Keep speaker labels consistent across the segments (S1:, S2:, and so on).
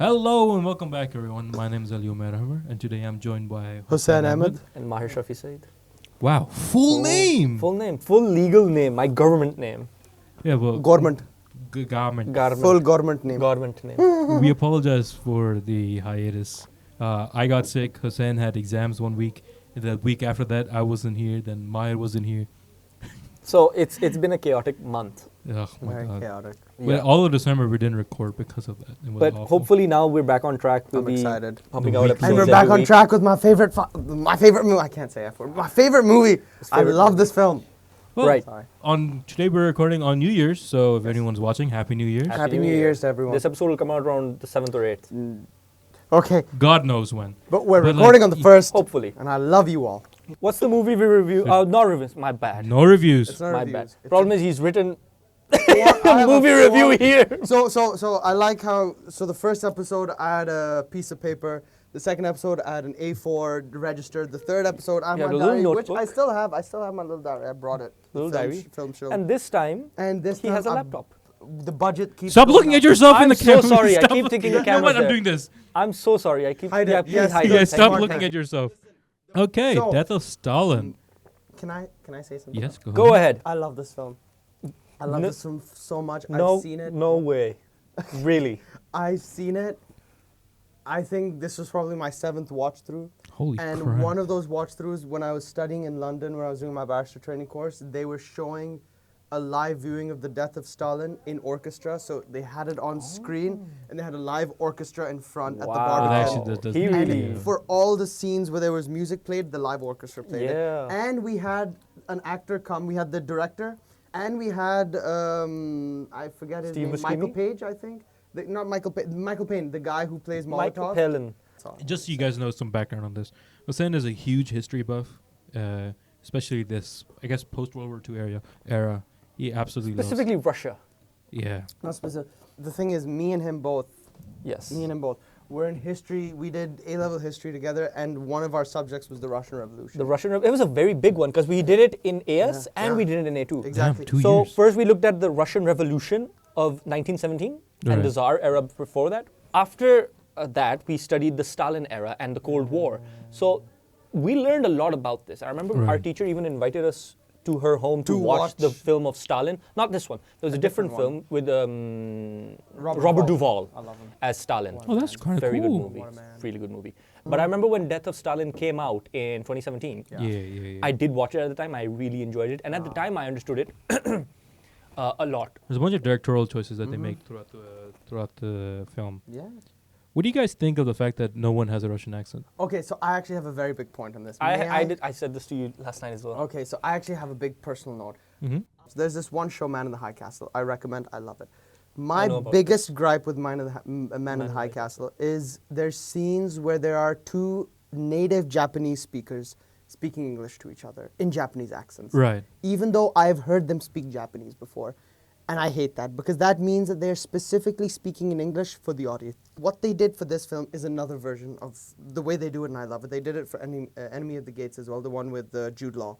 S1: Hello and welcome back, everyone. My name is Mahir, and today I'm joined by
S2: Hussain Ahmed
S3: and Mahir Said.
S1: Wow, full name.
S3: Full name, full legal name, my government name.
S1: Yeah, well,
S2: government.
S1: Garment.
S2: Full government name.
S3: Government name.
S1: We apologize for the hiatus. I got sick. Hussain had exams 1 week. The week after that, I wasn't here. Then Mahir wasn't here.
S3: So it's been a chaotic month.
S1: Oh my
S2: Very
S1: God.
S2: chaotic.
S1: Well, all of December we didn't record because of that. It was
S3: But
S1: awful.
S3: hopefully now we're back on track. We'll
S2: I'm
S3: be
S2: excited.
S3: pumping
S1: The
S3: out
S1: weekly.
S3: episodes
S2: And we're
S3: every
S2: back on
S3: week.
S2: track with my favorite movie. I can't say F word. My favorite movie. I
S3: favorite
S2: love
S3: movie.
S2: this film.
S1: Well,
S3: Right.
S2: Sorry.
S1: Today we're recording on New Year's, so if anyone's watching, Happy New Year's.
S3: Happy
S2: Happy
S3: New
S2: New
S3: Year.
S2: Year's to everyone.
S3: This episode will come out around the 7th or 8th.
S2: Okay,
S1: God knows when.
S2: but we're
S1: But,
S2: recording
S1: like,
S2: on the first,
S3: Hopefully.
S2: and I love you all.
S3: What's the movie we review? Not reviews. My bad.
S1: No reviews.
S2: It's not
S3: My
S2: reviews.
S3: bad.
S2: It's
S3: Problem is he's written
S2: I have a
S3: movie review here.
S2: So I like how. So the first episode I had a piece of paper. The second episode I had an A4 registered. The third episode I have
S3: Yeah,
S2: my
S3: the little
S2: diary, which
S3: notebook.
S2: I still have. I still have my little diary. I brought it.
S3: Little
S2: Film
S3: diary.
S2: Film show.
S3: And this time,
S2: And this
S3: he
S2: time
S3: has a
S2: I'm-
S3: laptop.
S2: The budget keeps.
S1: Stop
S2: going
S1: looking
S2: up.
S1: at yourself in
S3: I'm
S1: the
S3: so
S1: camera.
S3: sorry. I
S1: Stop
S3: keep
S1: looking-
S3: thinking the
S1: You know what?
S3: camera's
S1: I'm
S3: there.
S1: doing this.
S3: I'm so sorry. I keep.
S2: Hide
S3: yeah,
S2: it.
S3: please
S2: Yes,
S3: hide
S1: Yeah,
S3: it.
S1: stop
S3: Thank you.
S1: looking at yourself. Okay,
S2: So-
S1: Death of Stalin.
S2: Can I say something?
S1: Yes, go,
S3: Go ahead.
S2: I love this film. I love
S3: No-
S2: this film so much.
S3: No,
S2: I've seen it.
S3: no way. Really.
S2: I've seen it. I think this was probably my 7th watch through.
S1: Holy
S2: And
S1: crap.
S2: one of those watch throughs, when I was studying in London, where I was doing my barrister training course, they were showing a live viewing of the death of Stalin in orchestra. So they had it on screen, and they had a live orchestra in front at the
S3: Wow.
S1: Well,
S2: barbecue.
S1: actually, that does
S3: He
S1: make
S2: And
S3: really-
S1: it,
S2: for all the scenes where there was music played, the live orchestra played
S3: Yeah.
S2: it. And we had an actor come. We had the director, and we had I forget his
S3: Steve
S2: name, Michael
S3: Buscemi?
S2: Page, I think. Not Michael Payne. Michael Payne, the guy who plays
S3: Michael
S2: Molotov.
S3: Palin.
S1: Just so you guys know some background on this. Hussain is a huge history buff, especially this, I guess, post-World War II era. He absolutely
S3: Specifically Russia.
S1: loves. Yeah.
S2: Not specific. The thing is, me and him both.
S3: Yes.
S2: Me and him both. We're in history. We did A-level history together, and one of our subjects was the Russian Revolution.
S3: It was a very big one because we did it in AS
S2: Yeah,
S3: and
S2: yeah.
S3: we did it in A2.
S2: Exactly.
S1: Damn, 2
S3: So
S1: years.
S3: first we looked at the Russian Revolution of 1917
S1: Right.
S3: and the Tsar era before that. After that, we studied the Stalin era and the Cold War. So we learned a lot about this. I remember our
S1: Right.
S3: teacher even invited us to her home to
S2: To
S3: watch the
S2: watch.
S3: film of Stalin. Not this one. There was a different
S2: different
S3: film with
S2: Robert
S3: Duvall
S2: I love him.
S3: as Stalin.
S1: Oh, that's kind of
S3: Very
S1: cool.
S3: good movie.
S2: What a man.
S3: Really good movie. But I remember when Death of Stalin came out in 2017.
S1: Yeah.
S3: I did watch it at the time. I really enjoyed it, and at the time I understood it a lot.
S1: There's a bunch of directorial choices that they make throughout the film.
S2: Yeah.
S1: What do you guys think of the fact that no one has a Russian accent?
S2: Okay, so I actually have a very big point on this. May
S3: I said this to you last night as well.
S2: Okay, so I actually have a big personal note.
S1: Mm-hmm.
S2: So there's this one show, Man in the High Castle. I recommend. I love it. My
S3: know about
S2: biggest gripe with Man in the High Castle is there's scenes where there are two native Japanese speakers speaking English to each other in Japanese accents.
S1: Right.
S2: Even though I've heard them speak Japanese before. And I hate that because that means that they're specifically speaking in English for the audience. What they did for this film is another version of the way they do it, and I love it. They did it for Enemy of the Gates as well, the one with Jude Law.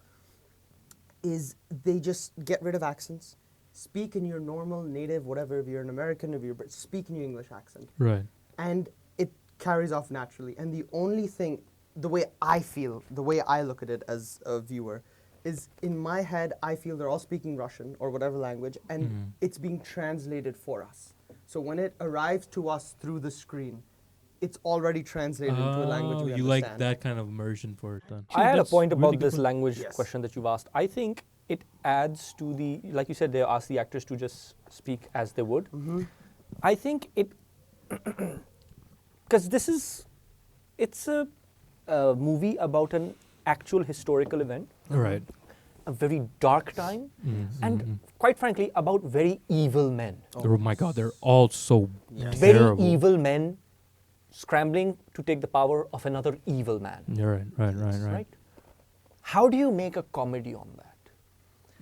S2: Is they just get rid of accents, speak in your normal native, whatever, if you're an American, if you're British, speak in your English accent.
S1: Right.
S2: And it carries off naturally. And the only thing, the way I feel, the way I look at it as a viewer, is in my head, I feel they're all speaking Russian or whatever language, and it's being translated for us. So when it arrives to us through the screen, it's already translated into a language we
S1: you
S2: understand.
S1: like that kind of immersion for it then?
S3: I had a
S1: That's
S3: point
S1: really
S3: about
S1: good
S3: this
S1: point.
S3: language
S2: Yes.
S3: question that you've asked. I think it adds to the, like you said, they ask the actors to just speak as they would. I think it, because it's a movie about an actual historical event,
S1: Right.
S3: a very dark time, and quite frankly, about very evil men.
S1: Oh my God, they're all so
S3: Very
S1: terrible.
S3: evil men scrambling to take the power of another evil man.
S1: You're right.
S3: Right? How do you make a comedy on that?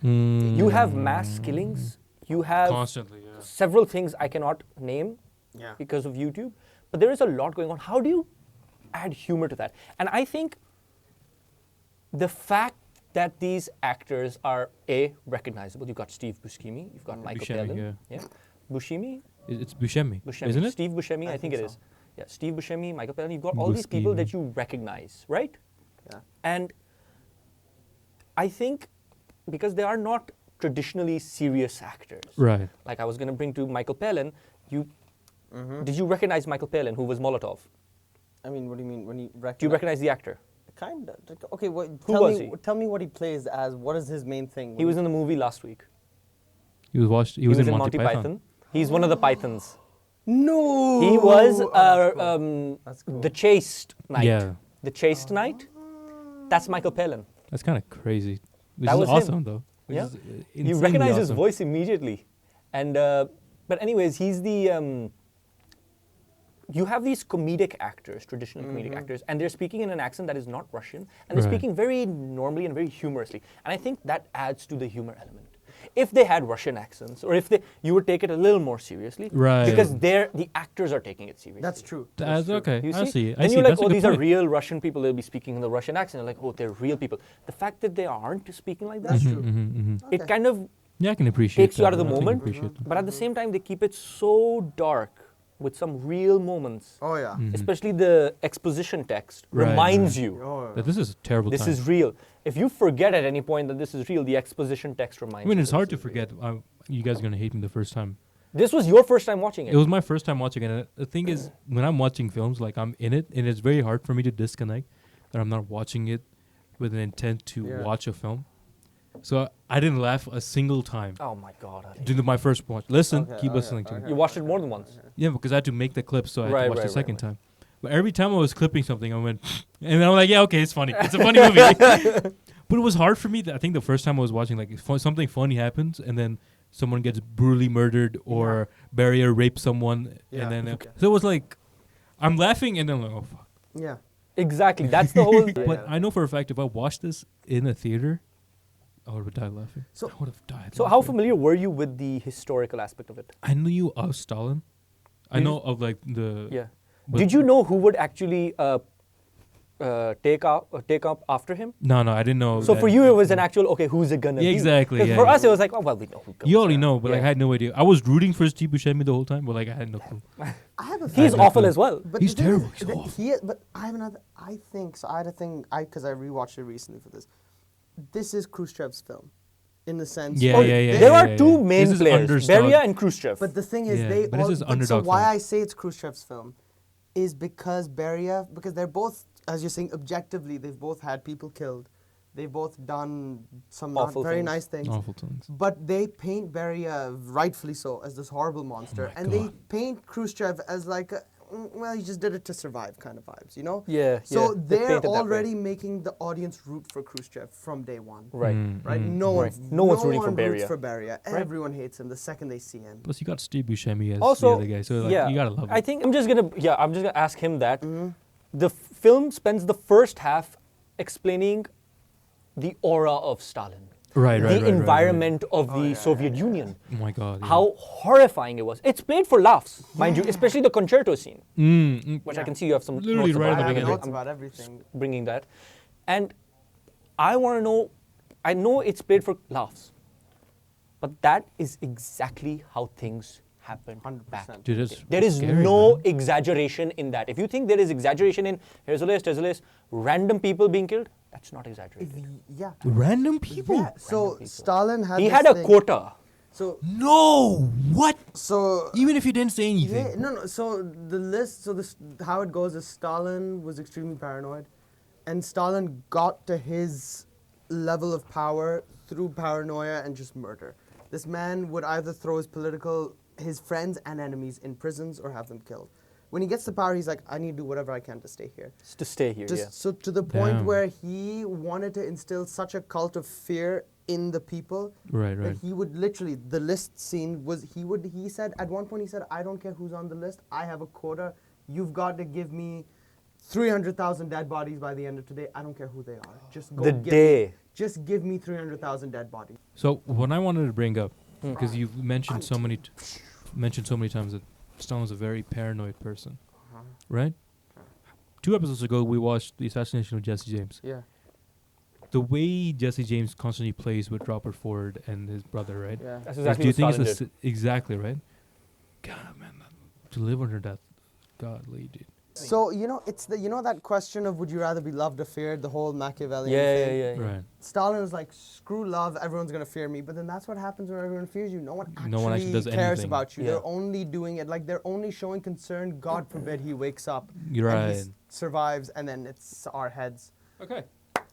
S1: Mm.
S3: You have mass killings. You have
S1: Constantly, yeah.
S3: several things I cannot name
S2: Yeah.
S3: because of YouTube. But there is a lot going on. How do you add humor to that? And I think the fact that these actors are recognizable. You've got Steve Buscemi. You've got Michael
S1: Buscemi,
S3: Palin. Yeah. Buscemi.
S1: It's Buscemi,
S3: Buscemi.
S1: isn't it?
S3: Steve Buscemi, I think it
S2: so.
S3: is. Yeah, Steve Buscemi, Michael Palin. You've got all these people that you recognize, right?
S2: Yeah.
S3: And I think because they are not traditionally serious actors.
S1: Right.
S3: Like I was going to bring to Michael Palin, did you recognize Michael Palin, who was Molotov?
S2: I mean, what do you mean when you recognize?
S3: Do you recognize the actor?
S2: Kind of. Okay,
S3: Who was he?
S2: Tell me what he plays as. What is his main thing?
S3: He was in the movie last week.
S1: He was in Monty Python.
S3: He's one of the Pythons.
S2: No.
S3: He was
S2: That's cool.
S3: the chaste knight.
S1: Yeah.
S3: The chaste knight. That's Michael Palin.
S1: That's kind of crazy. Which
S3: That
S1: is
S3: was him.
S1: awesome, though. Which
S3: Yeah.
S1: is,
S3: You
S1: insanely
S3: recognize his
S1: awesome.
S3: voice immediately. And but anyways, he's the you have these comedic actors, traditional comedic actors, and they're speaking in an accent that is not Russian, and they're
S1: Right.
S3: speaking very normally and very humorously. And I think that adds to the humor element. If they had Russian accents, or if you would take it a little more seriously,
S1: Right.
S3: because the actors are taking it seriously.
S2: That's true.
S1: That's okay.
S3: You
S1: I
S3: see?
S1: see.
S3: Then
S1: I see.
S3: you're like,
S1: That's a
S3: oh,
S1: good
S3: these are
S1: point.
S3: real Russian people. They'll be speaking in the Russian accent. You're like, oh, they're real people. The fact that they aren't speaking like that,
S2: That's true.
S3: it kind of
S1: Yeah, I can appreciate
S3: takes you out of the
S1: I can
S3: moment.
S1: appreciate that.
S3: But at the same time, they keep it so dark with some real moments.
S2: Oh yeah.
S3: Especially the exposition text
S1: Right,
S3: reminds
S1: right.
S3: you
S2: Oh.
S1: But this is a terrible
S3: this
S1: time.
S3: is real. If you forget at any point that this is real, the exposition text reminds
S1: I
S3: you.
S1: mean, it's
S3: that
S1: hard to
S3: this is
S1: forget. You guys are gonna hate me the first time.
S3: real. This was your first time watching it.
S1: It was my first time watching it. And the thing is, when I'm watching films, like I'm in it, and it's very hard for me to disconnect that I'm not watching it with an intent to
S2: Yeah.
S1: watch a film. So I didn't laugh a single time
S3: Oh my God. Ali.
S1: during my first watch. Listen,
S2: Okay,
S1: keep
S2: okay,
S1: listening to me.
S2: okay.
S3: You watched it more than once.
S1: Yeah, because I had to make the clip, so I had
S3: Right,
S1: to watch
S3: right,
S1: the
S3: right,
S1: second
S3: right.
S1: time. But every time I was clipping something, I went, and I'm like, yeah, okay, it's funny. It's a funny movie. But it was hard for me. I think the first time I was watching, like, something funny happens, and then someone gets brutally murdered, or Barrier rapes someone,
S2: Yeah.
S1: and then so it was like, I'm laughing, and then I'm like, oh fuck.
S2: Yeah.
S3: Exactly. That's the whole.
S1: But I know for a fact if I watched this in a theater, I would have died laughing.
S2: So-
S1: I would have died.
S3: So how
S1: laughing.
S3: familiar were you with the historical aspect of it?
S1: I knew of Stalin. I
S3: Did
S1: know of like the.
S3: Yeah.
S1: but-
S3: Did you know who would actually take up after him?
S1: No, I didn't know.
S3: So
S1: that-
S3: for you, it was an actual okay. Who's it gonna
S1: Yeah,
S3: be?
S1: exactly,
S3: 'Cause
S1: yeah,
S3: for
S1: yeah.
S3: us, it was like, oh well, we know who.
S1: You
S3: goes
S1: already
S3: there.
S1: know, but like
S3: Yeah.
S1: I had no idea. I was rooting for Steve Buscemi the whole time, but like I had no clue.
S2: I have a
S3: He's
S1: no
S3: awful
S1: clue.
S3: as well.
S2: But
S1: He's
S2: the thing is,
S1: terrible. He's
S2: that
S1: awful.
S2: But I have another. I think so. I had a thing. Because I rewatched it recently for this. This is Khrushchev's film, in the sense.
S1: Yeah,
S2: or
S1: yeah, yeah,
S2: they-
S3: There
S1: yeah,
S3: are
S1: yeah,
S3: two
S1: yeah.
S3: main
S1: This is
S3: players,
S1: underdog.
S3: Beria and Khrushchev.
S2: But the thing is,
S1: Yeah,
S2: they
S1: but this
S2: all.
S1: is
S2: So
S1: underdog
S2: why
S1: film.
S2: I say it's Khrushchev's film, is because Beria, because they're both, as you're saying, objectively, they've both had people killed, they've both done some not
S3: Awful
S2: very
S3: things.
S2: nice things.
S1: Awful things.
S2: But they paint Beria, rightfully so, as this horrible monster,
S1: my
S2: and they
S1: God.
S2: paint Khrushchev as like, well, he just did it to survive kind of vibes, you know?
S3: Yeah,
S2: So
S3: yeah, they
S2: they're
S3: paint it that way.
S2: already making the audience root for Khrushchev from day one.
S3: right.
S2: Right?
S1: Mm.
S2: No
S3: Right.
S2: one's
S3: No one's rooting for
S2: roots
S3: Beria.
S2: for Beria. Everyone hates him the second they see him.
S1: Plus, you got Steve Buscemi as
S3: Also,
S1: the other guy, so like,
S3: yeah,
S1: you gotta love him.
S3: I think I'm just gonna ask him that. The film spends the first half explaining the aura of Stalin,
S1: right,
S3: the environment of the Soviet Union,
S1: Oh my God. yeah.
S3: how horrifying it was. It's played for laughs, mind you, especially the concerto scene, which I can see you have some
S1: Literally
S3: notes
S1: right
S3: about.
S1: at the
S2: I have
S1: beginning.
S2: notes about everything.
S3: Bringing that, and I want to know. I know it's played for laughs, but that is exactly how things happen
S2: 100%.
S3: back.
S1: Dude, it's
S3: There is
S1: scary,
S3: no
S1: man.
S3: exaggeration in that. If you think there is exaggeration in here's a list, random people being killed, that's not exaggerated.
S2: Yeah.
S1: Random people.
S2: Yeah. So
S3: people.
S2: Stalin had
S3: He
S2: this
S3: had a
S2: thing.
S3: quota.
S2: So
S1: No, what?
S2: so
S1: Even if you didn't say anything.
S2: yeah, no. So the list. So this how it goes is Stalin was extremely paranoid, and Stalin got to his level of power through paranoia and just murder. This man would either throw his friends and enemies in prisons or have them killed. When he gets the power, he's like, I need to do whatever I can to stay here.
S3: Just to stay here,
S2: Just
S3: yeah.
S2: so to the point
S1: Damn.
S2: where he wanted to instill such a cult of fear in the people
S1: Right,
S2: that
S1: right.
S2: he would literally the list scene was he said at one point he said, I don't care who's on the list, I have a quota. You've got to give me 300,000 dead bodies by the end of today. I don't care who they are. Just go
S3: The
S2: give
S3: day.
S2: Me, just give me 300,000 dead bodies.
S1: So what I wanted to bring up, because you've mentioned so many times that Stalin was a very paranoid person, right? 2 episodes ago, we watched the assassination of Jesse James.
S2: Yeah.
S1: The way Jesse James constantly plays with Robert Ford and his brother, right?
S2: Yeah.
S3: That's
S1: Like,
S3: exactly
S1: do you
S3: what
S1: think
S3: Stalin
S1: it's
S3: did.
S1: exactly right? God, man, to live under that, godly, dude.
S2: So, it's that question of would you rather be loved or feared, the whole Machiavellian
S3: Yeah,
S2: thing.
S3: yeah.
S1: Right.
S2: Stalin was like, screw love, everyone's going to fear me. But then that's what happens when everyone fears you. No one actually
S1: does
S2: cares
S1: anything.
S2: about you.
S3: Yeah.
S2: They're only doing it, like they're only showing concern. God forbid he wakes up
S1: You're
S2: and
S1: right.
S2: he survives, and then it's our heads.
S1: Okay.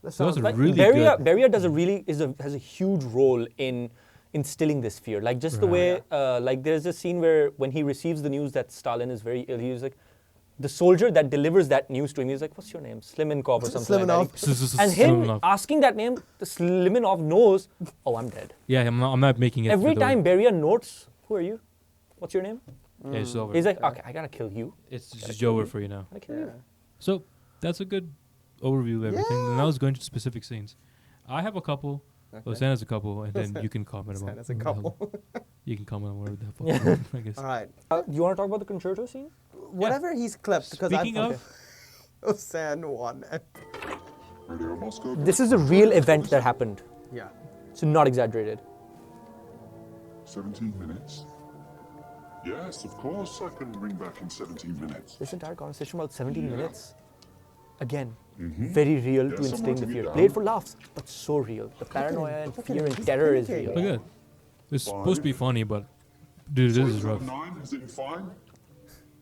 S2: That
S1: So that's
S2: sounds
S1: a
S2: like
S1: really
S3: Beria,
S1: good.
S3: Beria does has a huge role in instilling this fear. Like just the way, like there's a scene where when he receives the news that Stalin is very ill, he's like, the soldier that delivers that news to him, he's like, what's your name? Slimenkov or something like that. And him asking that name, the Slimenov knows, oh, I'm dead.
S1: Yeah, I'm not making it.
S3: Every
S1: for the-
S3: time Beria notes, who are you? What's your name?
S1: Yeah, it's over.
S3: He's like, okay, I gotta kill you.
S1: It's just over for you now.
S3: I kill you.
S1: So that's a good overview of everything. And now let's go into specific scenes. I have a couple. Hussain has a couple, and then you can comment about.
S2: That's a couple.
S1: You can comment on whatever the fuck you want, I guess.
S2: All right.
S3: Do you want to talk about the concerto scene?
S2: Whatever he's clipped, because
S1: Speaking
S2: I
S1: of,
S2: Hussain won.
S4: Radio Moscow.
S3: This is a real event that happened.
S2: Yeah.
S3: So not exaggerated.
S4: 17 minutes. Yes, of course I can bring back in 17 minutes.
S3: This entire conversation about 17 minutes. Again, very real to
S4: someone
S3: instill
S4: to
S3: the
S4: be
S3: fear.
S4: down.
S3: Played for laughs, but so real. The paranoia and fear and terror is real.
S1: look at it. It's supposed to be funny, but dude, this is rough.
S4: 9, is it in 5?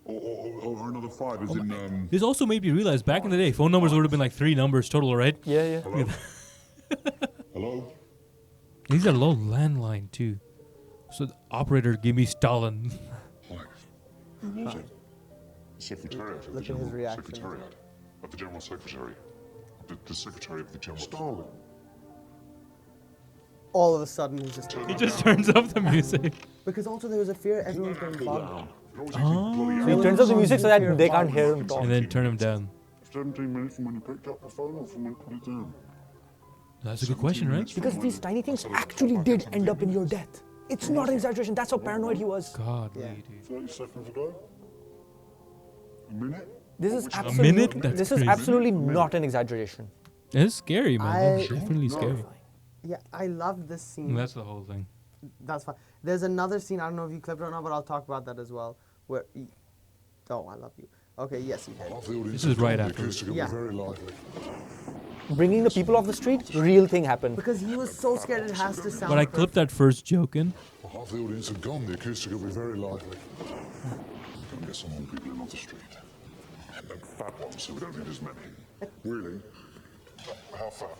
S4: Or another 5 is in...
S1: This also made me realize back in the day, phone numbers would have been like 3 numbers total, right?
S3: Yeah.
S4: Hello? Hello?
S1: These are low landline too. So the operator, give me Stalin.
S4: Hi. Who was it? Secretariat of the
S2: Look at his
S4: General
S2: reaction.
S4: Secretariat of the General Secretary. The Secretary of the General... Stalin.
S2: All of a sudden, he's just...
S1: He just turns up the music.
S2: Because also there was a fear everyone's going to bog.
S3: So he turns up the music so that they can't hear him talk.
S1: And then turn him down.
S4: 17 minutes from when you picked up the phone or from when you put it down?
S1: That's a good question, right?
S3: Because these tiny things actually did end up in your death. It's not an exaggeration. That's how paranoid he was.
S1: Godly,
S2: Yeah.
S1: dude.
S4: 30 seconds ago? A minute?
S3: This is
S1: minute?
S3: absolutely,
S1: That's
S3: this is
S1: crazy.
S3: absolutely not an exaggeration.
S1: It's scary, man. It's
S2: I-
S1: definitely scary.
S2: Yeah, I love this scene.
S1: That's the whole thing.
S2: That's fine. There's another scene, I don't know if you clipped it or not, but I'll talk about that as well. Where... Oh, I love you. Okay, yes, you did.
S1: This is right after.
S2: Yeah.
S4: Very lively.
S3: Bringing the people off the street, real thing happened.
S2: Because he was so scared it has to sound
S1: But I clipped that first joke in.
S4: Well, half the audience have gone. The acoustic will be very lively. Go and get some more people in off the street. And fat ones, so we don't need as many. Really? How fat?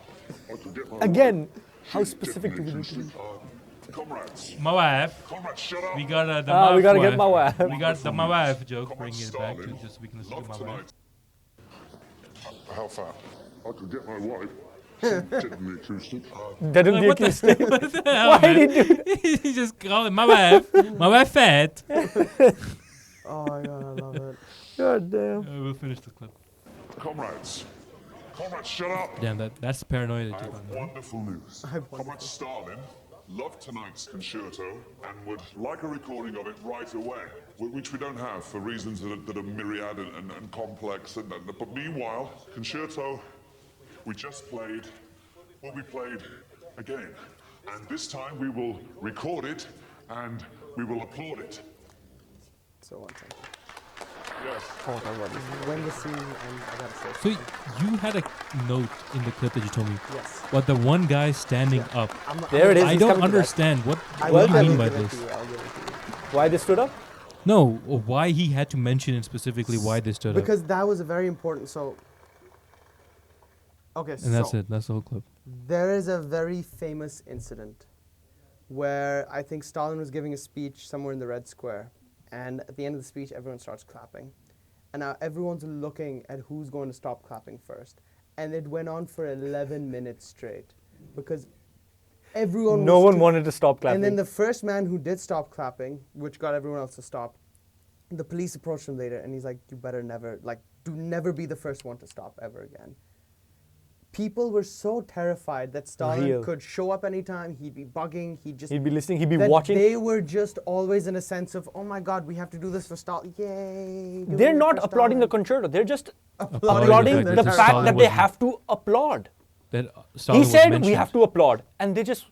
S4: I could get my
S3: Again,
S4: wife.
S3: how
S4: She's
S3: specific do we
S4: definitely
S3: need to be?
S4: acoustic. Comrades.
S1: My wife.
S4: Comrades, shut up.
S1: We got the
S3: Ah, we
S1: wife
S3: gotta get my wife.
S1: We got the my wife joke.
S4: Come on,
S1: Bring it back to
S4: Stalin.
S1: just so we can listen
S4: Love
S1: to my
S4: tonight.
S1: wife.
S4: How fat? I could get my wife. She's definitely acoustic.
S3: Dead in
S1: Like,
S3: the
S1: what the-
S3: acoustic.
S1: What the hell,
S3: Why
S1: man?
S3: did you do
S1: He just called it my wife. My wife fat.
S2: Oh my god, I love it.
S3: God damn.
S1: We'll finish the clip.
S4: Comrades. Comrades, shut up.
S1: Damn, that's the paranoia
S4: I
S1: that took
S4: have
S1: on me.
S4: wonderful news. Comrade Stalin loved tonight's concerto and would like a recording of it right away, which we don't have for reasons that are myriad and complex. But meanwhile, concerto we just played will be played again. And this time we will record it and we will applaud it.
S2: So one second.
S4: Yes.
S2: When the scene ends, I gotta say.
S1: So you had a note in the clip that you told me.
S2: Yes.
S1: But the one guy standing up.
S3: There it is.
S1: I
S3: he's
S1: don't
S3: coming to that.
S1: understand what
S2: I
S1: what do
S2: will
S1: you mean
S2: give
S1: by
S2: it to
S1: this.
S2: you, I'll give it to you.
S3: Why they stood up?
S1: No, why he had to mention it specifically why they stood up.
S2: Because that was a very important. So. Okay,
S1: And that's it. That's the whole clip.
S2: There is a very famous incident where I think Stalin was giving a speech somewhere in the Red Square, and at the end of the speech, everyone starts clapping. And now everyone's looking at who's going to stop clapping first. And it went on for 11 minutes straight because everyone
S3: No
S2: was
S3: one
S2: too-
S3: wanted to stop clapping.
S2: And then the first man who did stop clapping, which got everyone else to stop, the police approached him later and he's like, you better never, like, do never be the first one to stop ever again. People were so terrified that Stalin
S3: Real.
S2: could show up anytime, he'd be bugging, he'd just...
S3: He'd be listening, he'd be
S2: that
S3: watching.
S2: They were just always in a sense of, oh my God, we have to do this for Stalin. Yay! doing
S3: They're
S2: it
S3: not
S2: for
S3: applauding the
S2: Stalin.
S3: concerto. They're just
S1: Applauding
S3: applauding
S1: the fact
S3: the
S1: that
S3: fact
S1: Stalin
S3: that they
S1: wasn't-
S3: have to applaud.
S1: That Stalin
S3: He
S1: was
S3: said we
S1: mentioned.
S3: have to applaud, and they just,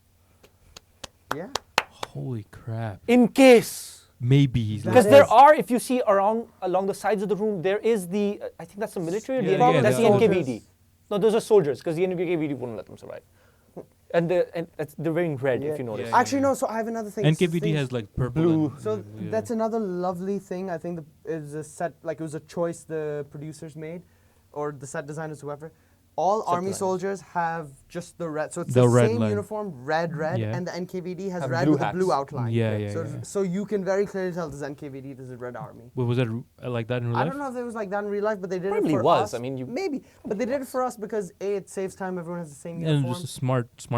S2: Yeah.
S1: Holy crap!
S3: in case
S1: maybe he's
S2: That
S3: Because
S1: like,
S3: there
S2: is-
S3: are, if you see along the sides of the room, there is the, I think that's the military or the
S1: Yeah,
S3: NKVD?
S1: yeah,
S3: That's the
S1: the
S3: NKVD.
S2: soldiers.
S3: No, those are soldiers, because the NKVD wouldn't let them survive. And they're wearing red, if you notice.
S1: Yeah.
S2: Actually, no. So I have another thing.
S1: NKVD
S2: Things-
S1: has like purple.
S3: Blue.
S1: and-
S2: So
S1: yeah.
S2: that's another lovely thing. I think is a set, like it was a choice the producers made, or the set designers, whoever. All army
S3: designers.
S2: soldiers have just the red. So it's
S1: The
S2: the,
S1: red
S2: same
S1: line.
S2: uniform, red,
S1: Yeah.
S2: and the NKVD has
S3: Have
S2: red
S3: blue
S2: with a
S3: hats.
S2: blue outline.
S1: Yeah.
S2: So you can very clearly tell this is NKVD, this is Red Army.
S1: Wait, was that like that in real
S2: I
S1: life?
S2: don't know if it was like that in real life, but they did
S3: Probably
S2: it for
S3: was.
S2: us.
S3: I mean,
S2: maybe, but they did it for us because it saves time. Everyone has the same
S1: And
S2: uniform.
S1: just a smart.
S2: It's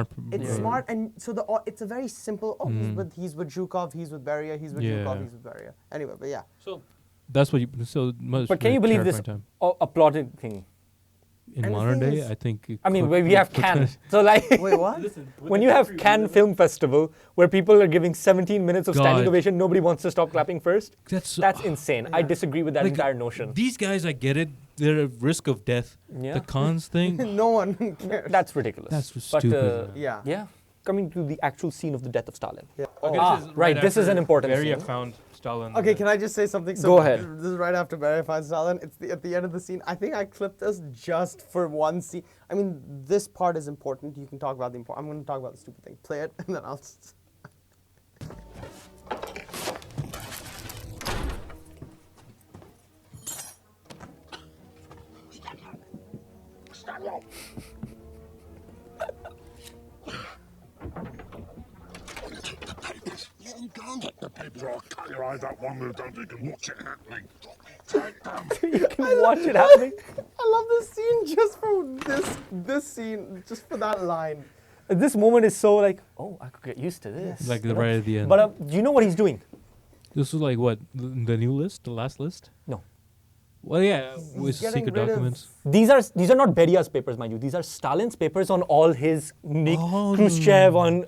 S1: yeah.
S2: smart, and so it's a very simple. Oh, he's with Zhukov, he's with Beria, he's with
S1: Yeah.
S2: Zhukov, he's with Beria. Anyway, but yeah.
S1: So that's what you. So much.
S3: But can you believe this
S1: Time.
S3: applauded thing?
S1: In
S2: And the
S1: modern
S2: thing
S1: day,
S2: is-
S1: I think. it
S3: I mean,
S1: could-
S3: where we have
S1: could-
S3: Cannes. So like,
S2: Wait, what?
S3: when you have Cannes Film Festival, where people are giving 17 minutes of standing
S1: God.
S3: ovation, nobody wants to stop clapping first.
S1: That's
S3: That's insane. I disagree with that
S1: like,
S3: entire notion.
S1: These guys, I get it. They're at risk of death.
S3: Yeah.
S1: The cons thing.
S2: No one cares.
S3: That's ridiculous.
S1: That's
S3: But,
S1: stupid.
S2: Yeah.
S3: yeah. Coming to the actual scene of the death of Stalin.
S2: Yeah.
S1: Okay,
S3: Ah,
S1: this is
S3: right, this is
S1: after
S3: an important
S1: Beria
S3: scene.
S1: found Stalin.
S2: Okay, can I just say something? So
S3: Go ahead.
S2: This is right after Beria finds Stalin. It's at the end of the scene. I think I clipped this just for one scene. I mean, this part is important. You can talk about the important. I'm going to talk about the stupid thing. Play it, and then I'll.
S4: Take the papers. Let him go. Take the papers or I'll cut your eyes out one move. Don't you can watch it happening. Take them.
S3: You can watch it happening.
S2: I love this scene just for this scene, just for that line.
S3: This moment is so like, oh, I could get used to this.
S1: Like right at the end.
S3: But do you know what he's doing?
S1: This was like what? The new list? The last list?
S3: No.
S1: Well, yeah, with
S2: getting
S1: secret
S2: rid of-
S1: documents.
S3: These are not Beria's papers, mind you. These are Stalin's papers on all his Nick
S1: Oh.
S3: Khrushchev on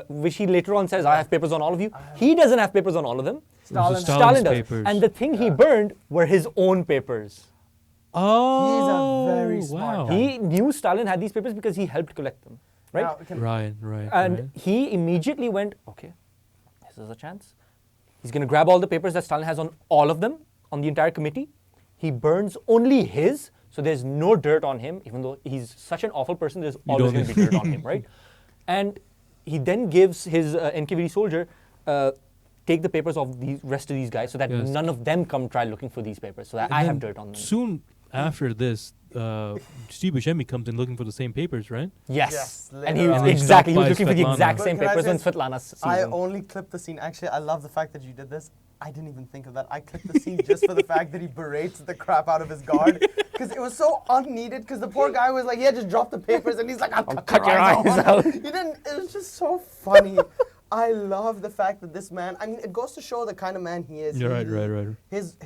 S3: which he later on says, I have papers on all of you. He doesn't have papers on all of them.
S1: Stalin-
S3: Stalin
S1: Stalin's
S3: does.
S1: papers.
S3: And the thing he burned were his own papers.
S1: Oh,
S2: very smart
S1: wow.
S2: guy.
S3: He knew Stalin had these papers because he helped collect them, right?
S2: Now, can-
S1: Right.
S3: And
S1: right.
S3: he immediately went, okay, this is a chance. He's going to grab all the papers that Stalin has on all of them, on the entire committee. He burns only his, so there's no dirt on him, even though he's such an awful person, there's always
S1: don't-
S3: going to be dirt on him, right? And he then gives his NKVD soldier, take the papers of the rest of these guys so that
S1: Yes.
S3: none of them come try looking for these papers, so that I
S1: And
S3: have
S1: then
S3: dirt on them.
S1: Soon after this, Steve Buscemi comes in looking for the same papers, right?
S3: Yes.
S2: Yes,
S3: And
S2: later
S3: he was
S2: on.
S3: exactly, he was
S1: Stopped
S3: looking
S1: by
S3: for the
S1: Svetlana.
S3: exact
S2: But
S3: same
S2: can I
S3: papers when
S2: say-
S3: Svetlana sees
S2: I
S3: them.
S2: only clipped the scene. Actually, I love the fact that you did this. I didn't even think of that. I clipped the scene just for the fact that he berates the crap out of his guard. Because it was so unneeded, because the poor guy was like, yeah, just drop the papers. And he's like, I'll cut your eyes out. He didn't, it was just so funny. I love the fact that this man, I mean, it goes to show the kind of man he is.
S1: You're
S2: He-
S1: right.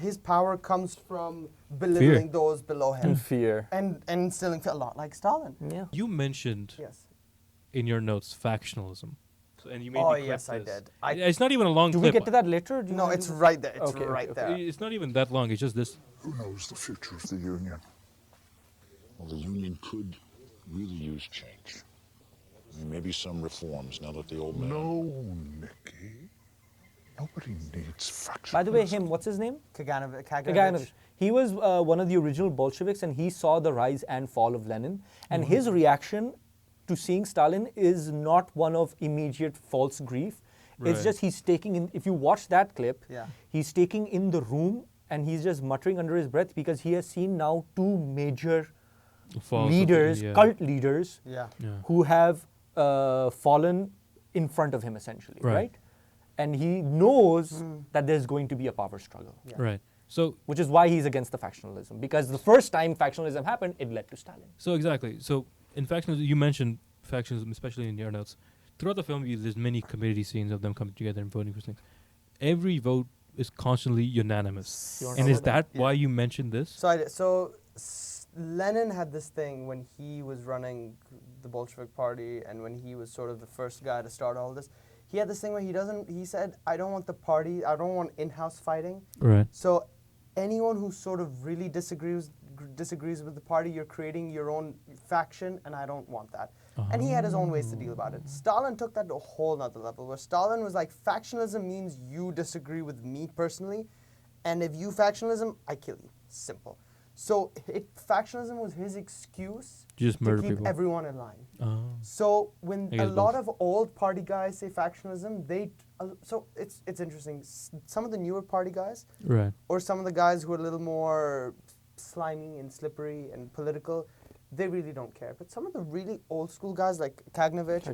S2: His power comes from belittling those below him.
S3: And fear.
S2: And instilling fear, a lot like Stalin.
S3: Yeah.
S1: You mentioned
S2: Yes.
S1: in your notes factionalism. So, and you made
S2: Oh,
S1: me clip
S2: yes, I
S1: this.
S2: did.
S1: It's not even a long
S3: Do
S1: clip.
S3: we get to that later? or do you
S2: No,
S3: wanna
S2: it's
S3: do-
S2: right there. It's
S3: Okay,
S2: right
S3: okay.
S2: there.
S1: It's not even that long. It's just this.
S4: Who knows the future of the Union?
S5: Well, the Union could really use change. I mean, maybe some reforms now that the old man...
S4: No, Nicky. Nobody needs factions.
S3: By the way, what's his name?
S2: Kaganovich.
S3: Kaganovich. He was one of the original Bolsheviks, and he saw the rise and fall of Lenin. And his reaction to seeing Stalin is not one of immediate false grief. It's
S1: Right.
S3: just he's taking in, if you watch that clip,
S2: Yeah.
S3: he's taking in the room and he's just muttering under his breath because he has seen now two major
S1: falls of-
S3: leaders,
S1: yeah.
S3: cult leaders,
S2: Yeah.
S1: Yeah.
S3: who have fallen in front of him essentially,
S1: Right.
S3: right? And he knows that there's going to be a power struggle.
S2: Yeah.
S1: Right. So
S3: Which is why he's against the factionalism. Because the first time factionalism happened, it led to Stalin.
S1: exactly. So in factionalism, you mentioned factionalism, especially in your notes. Throughout the film, there's many community scenes of them coming together and voting for things. Every vote is constantly unanimous.
S3: You wanna
S1: And
S3: talk
S1: is
S3: about
S1: that why you mentioned this?
S2: So Lenin had this thing when he was running the Bolshevik Party and when he was sort of the first guy to start all this. He had this thing where he said, I don't want the party, I don't want in-house fighting.
S1: Right.
S2: So anyone who sort of really disagrees with the party, you're creating your own faction, and I don't want that. And he had his own ways to deal about it. Stalin took that to a whole nother level, where Stalin was like, factionalism means you disagree with me personally, and if you factionalism, I kill you. Simple. So factionalism was his excuse
S1: Just
S2: to
S1: murder
S2: keep
S1: people.
S2: everyone in line.
S1: Oh.
S2: So when
S1: I
S2: a
S1: guess
S2: lot
S1: both.
S2: of old party guys say factionalism, so it's interesting. Some of the newer party guys,
S1: Right.
S2: or some of the guys who are a little more slimy and slippery and political, they really don't care. But some of the really old school guys like Kagnovich,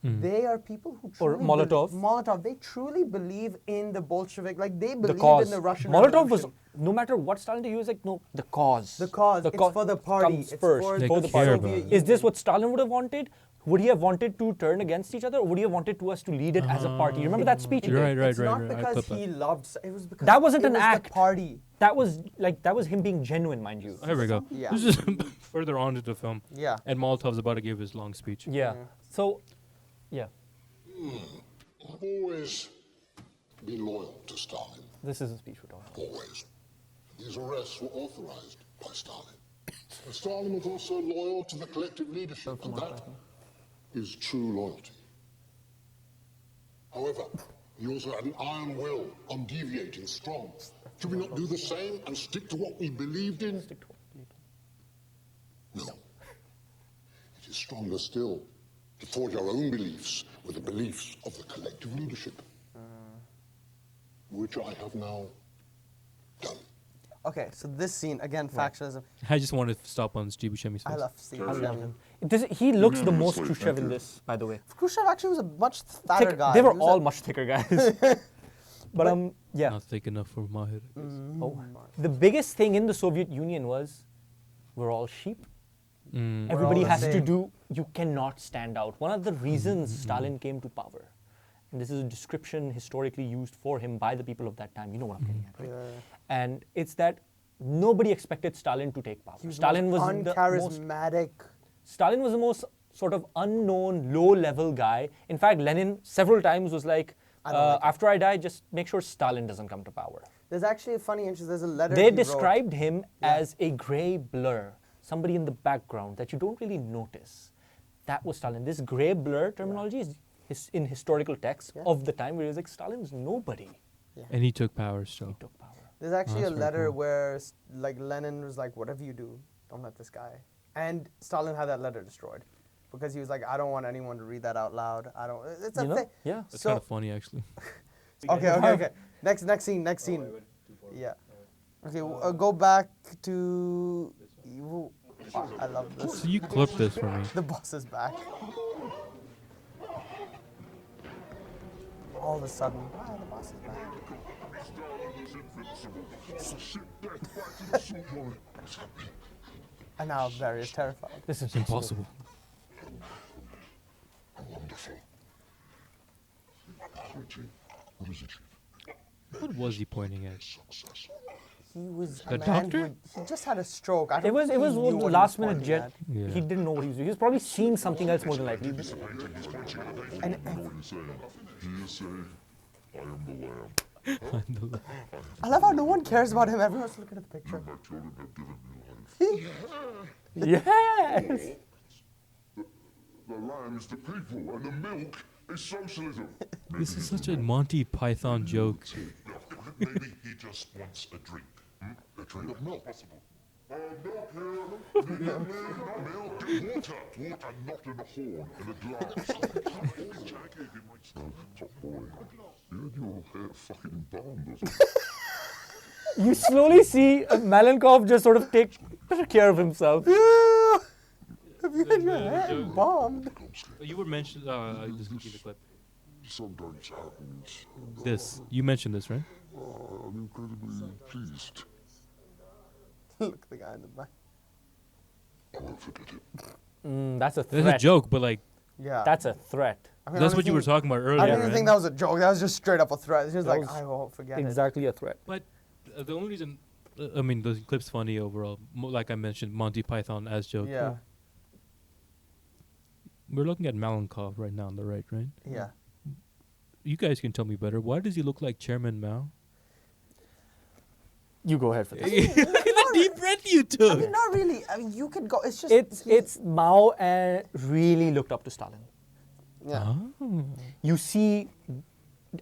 S2: they are people who
S3: Or
S2: truly
S3: Molotov.
S2: they truly believe in the Bolshevik, like they believe
S3: cause.
S2: in the Russian
S3: Molotov was,
S2: Revolution.
S3: no matter what Stalin did, he was like, no, the cause.
S2: The cause. It's for the party.
S3: Comes
S2: It's
S3: first.
S2: for
S1: They
S3: for the
S1: care
S3: party.
S1: about it.
S3: Is this what Stalin would have wanted? Would he have wanted to turn against each other, or would he have wanted to us to lead it as a party? Remember that speech? he
S1: Right,
S3: gave?
S1: right,
S2: It's
S1: right,
S2: not
S1: right. I
S2: because
S1: clipped
S2: he
S1: that.
S2: loved. It was because
S3: That wasn't
S2: it
S3: an
S2: was
S3: act.
S2: The party.
S3: That was him being genuine, mind you.
S1: Here we go.
S2: Yeah.
S1: This is further on into the film.
S2: Yeah.
S1: And Molotov's about to give his long speech.
S3: Yeah. So, yeah,
S5: I've always been loyal to Stalin.
S3: this is a speech we're talking about.
S5: Always. These arrests were authorized by Stalin. And Stalin was also loyal to the collective leadership, and that is true loyalty. However, he also had an iron will, undeviating, strong. Should we not do the same and stick to what we believed in? No. It is stronger still to forge our own beliefs with the beliefs of the collective leadership, which I have now done.
S2: Okay, so this scene again, factionalism.
S1: I just want to stop on Steve Buscemi's face.
S2: I love Steve
S3: I love
S2: Buscemi.
S3: him. He looks the most Khrushchev in this, by the way.
S2: Khrushchev actually was a much fatter
S3: Thick-
S2: guy.
S3: they were
S2: He was
S3: all much thicker guys. But yeah.
S1: Not thick enough for Mahir.
S3: Oh. The biggest thing in the Soviet Union was we're all sheep. Everybody
S2: all the
S3: has to
S2: same.
S3: do, you cannot stand out. One of the reasons Stalin came to power, and this is a description historically used for him by the people of that time, you know what I'm getting at, right? And it's that nobody expected Stalin to take power.
S2: He was
S3: Stalin was the most
S2: uncharismatic.
S3: Stalin was the most sort of unknown, low-level guy. In fact, Lenin several times was like, after I die, just make sure Stalin doesn't come to power.
S2: There's actually a funny interest. There's a letter
S3: They
S2: he wrote.
S3: described him as a gray blur, somebody in the background that you don't really notice. That was Stalin. This gray blur terminology is in historical texts of the time where he was like, Stalin's nobody.
S1: And he took power still.
S3: He took power.
S2: There's actually a
S1: that's very
S2: letter
S1: cool.
S2: where like Lenin was like, whatever you do, don't let this guy. And Stalin had that letter destroyed because he was like, I don't want anyone to read that out loud. I don't. It's a
S3: You know?
S2: thing.
S3: Yeah.
S1: That's
S2: So
S1: kind of funny, actually.
S2: okay. Next scene. Yeah. Okay, go back to. Wow, I love this.
S1: So you clipped this for me.
S2: The boss is back. All of a sudden, wow, the boss is back. And now Barry is terrified.
S3: This is
S1: It's impossible.
S5: Wonderful. What is it, Chief?
S1: What was he pointing at?
S5: Success.
S2: He was
S1: The
S2: a man
S1: doctor?
S2: he just had a stroke. I don't
S3: It was
S2: think he knew what he
S3: last
S2: was
S3: minute
S2: pointing
S3: jet.
S2: at.
S1: Yeah.
S3: He didn't know what he was doing. He was probably seeing something else more than likely.
S2: And
S4: He is saying, I am the lamb.
S2: I love how no one cares about him. Everyone's looking at the picture.
S4: My children have given me life.
S3: Yes.
S4: The lamb is the people, and the milk is socialism.
S1: This is such a Monty Python joke.
S4: Maybe he just wants a drink. A drink of milk. Possible. Milk here. Milk. Get water. Water not in a horn, in a glass. Jackie, he might stop. Top boy. You had your hair fucking bound or something.
S3: You slowly see Malenkov just sort of take care of himself.
S2: Have you had your head bombed?
S1: You were mentioned. Just give the clip.
S4: Sometimes happens.
S1: This. You mentioned this, right?
S4: I'm incredibly pleased.
S2: Look at the guy in the back.
S4: I won't forget it.
S3: That's a
S1: That's
S3: threat.
S1: a joke, but like
S2: Yeah.
S3: That's a threat.
S2: I mean,
S1: that's
S2: I
S1: what you
S2: don't
S1: were
S2: think-
S1: talking about
S2: I
S1: earlier,
S2: don't even
S1: right?
S2: think that was a joke. That was just straight up a threat. It's just
S3: That
S2: like,
S3: was
S2: I won't forget it.
S3: Exactly a threat.
S1: But the only reason, I mean, the clip's funny overall. Like I mentioned, Monty Python as joke.
S2: Yeah.
S1: We're looking at Malenkov right now on the right, right?
S2: Yeah.
S1: You guys can tell me better. Why does he look like Chairman Mao?
S3: You go ahead for this.
S1: Look at the deep breath you
S2: I
S1: took.
S2: mean, not really. I mean, you could go. It's just.
S3: It's Mao and really looked up to Stalin.
S2: Yeah.
S3: You see,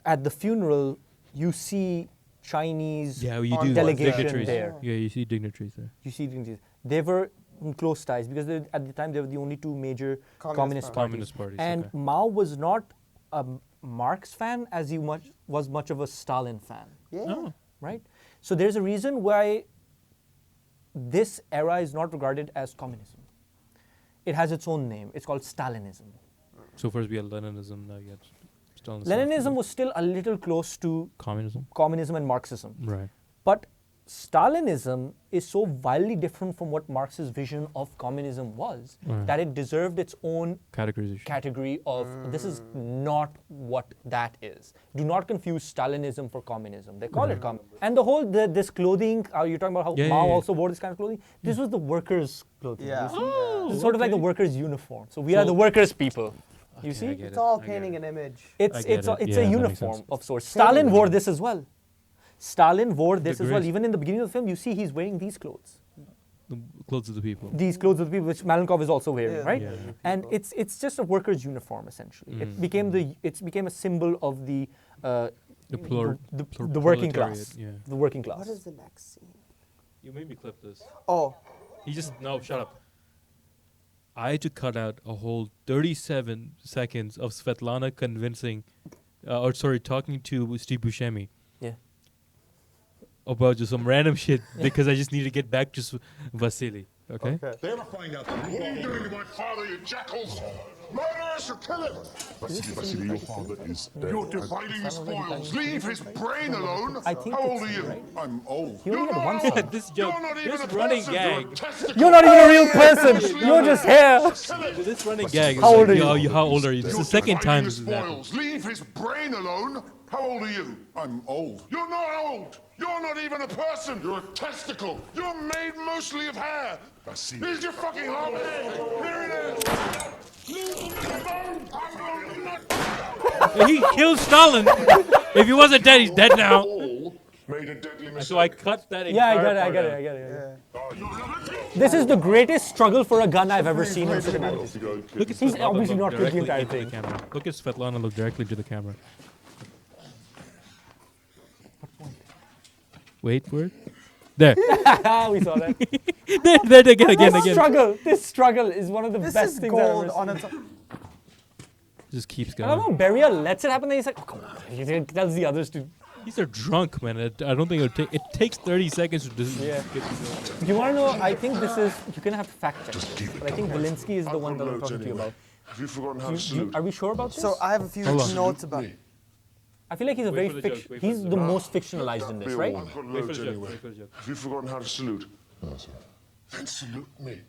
S3: at the funeral, you see Chinese
S1: Yeah, you
S2: On
S1: do.
S3: delegation
S1: Dignitaries.
S3: there.
S1: Yeah, you see dignitaries there.
S3: You see things. They were in close ties because at the time they were the only two major communist parties.
S1: Communist parties,
S3: And
S1: okay.
S3: Mao was not a Marx fan as he was much of a Stalin fan,
S2: Yeah.
S1: Oh.
S3: right? So there's a reason why this era is not regarded as communism. It has its own name. It's called Stalinism.
S1: So first we had Leninism, now you got Stalinism.
S3: Leninism was still a little close to
S1: communism.
S3: communism and Marxism.
S1: Right.
S3: But Stalinism is so wildly different from what Marx's vision of communism was
S1: Right.
S3: that it deserved its own
S1: Categorization.
S3: category of this is not what that is. Do not confuse Stalinism for communism. They call it communism. And the whole this clothing, you're talking about how
S1: Yeah,
S3: Mao
S1: yeah, yeah.
S3: also wore this kind of clothing. This was the workers' clothing.
S2: Yeah.
S3: You see?
S1: Oh,
S3: This is sort of like the
S1: okay.
S3: workers' uniform. So we are the
S1: So-
S3: workers' people. You
S1: Okay,
S3: see?
S1: I get
S2: It's
S1: it,
S2: all
S1: I get
S2: painting
S1: it.
S2: an image.
S3: It's
S1: I get
S3: it's
S1: it.
S3: a, it's
S1: Yeah,
S3: a
S1: that makes
S3: uniform
S1: sense.
S3: of sorts. Stalin wore this as well. Stalin wore this as well.
S1: grace.
S3: Even in the beginning of the film, you see he's wearing these clothes.
S1: The clothes of the people.
S3: These clothes of the people, which Malenkov is also wearing,
S2: Yeah,
S3: right?
S1: yeah.
S3: And it's just a worker's uniform essentially. It became a symbol of the
S1: The
S3: the working class,
S1: Yeah.
S3: the working class.
S2: What is the next scene?
S1: You made me clip this.
S2: Oh,
S1: He just no, shut up. I had to cut out a whole 37 seconds of Svetlana convincing, talking to Steve Buscemi
S3: Yeah.
S1: about just some random shit because I just need to get back to Vasily. Okay.
S5: They're gonna find out. What are you doing to my father, you jackals? Murderers should kill him!
S4: Vasily, your father is dead.
S5: You're dividing the spoils. Leave his brain alone.
S3: I think
S5: How old
S3: it's-
S5: are you?
S3: right?
S5: I'm old.
S3: He only
S5: You're
S3: had one
S5: not
S3: son.
S5: old.
S1: This joke,
S5: You're not even
S1: this
S5: a
S1: running
S5: person. You're a
S1: gag.
S5: testicle.
S3: You're not even a real person. You're just here.
S1: This running gag. Is
S3: How old
S1: like,
S3: are you?
S1: How old are you? This is the
S5: You're
S1: second time
S5: dividing
S1: this
S5: the
S1: has happened.
S5: spoils. Leave his brain alone. How old are you? I'm old. You're not old. You're not even a person. You're a testicle. You're made mostly of hair. Here's your fucking heart. Here it is. Leave him alone. I'm not.
S1: He killed Stalin. If he wasn't dead, he's dead now.
S5: All made a deadly mistake.
S1: So I cut that.
S3: Yeah, I
S1: entire
S3: get it. I
S1: part
S3: get it.
S1: out.
S3: I get it.
S5: Oh, you
S3: This is the greatest struggle for a gun I've ever seen in cinematics.
S1: Look at
S3: He's
S1: Svetlana
S3: obviously
S1: look
S3: not killed the
S1: directly
S3: entire
S1: into
S3: thing.
S1: camera. Look at Svetlana look directly into the camera. Wait for it. There.
S3: We saw that.
S1: there, again.
S3: This struggle is one of the
S2: this
S3: best
S2: is
S3: things I've
S2: gold
S3: ever
S2: on
S3: seen.
S2: its own.
S1: Just keeps
S3: I don't
S1: going.
S3: know, Beria lets it happen, then he's like, oh, come on. He tells the others to.
S1: These are drunk, man. I don't think it takes 30 seconds to just
S3: Yeah.
S1: get to
S3: Do you want to know? I think this is. You're going to have to fact check this. But I think Valinsky is the one that I'm
S5: loads
S3: talking to you
S5: anyway.
S3: about.
S5: Have you forgotten how to salute?
S3: Are we sure about this?
S2: So I have a few
S1: Hold on.
S2: notes about.
S3: I feel like he's a
S1: Wait
S3: very
S1: for the joke,
S3: fiction.
S1: wait for
S3: He's
S1: the
S3: the
S1: joke.
S3: most fictionalized in this,
S5: Be a
S3: right?
S5: warning. I've got
S1: Wait for
S5: loads
S1: the joke.
S5: anyway.
S1: Wait for the joke.
S5: Have you forgotten how to salute? No, sir. Then salute me.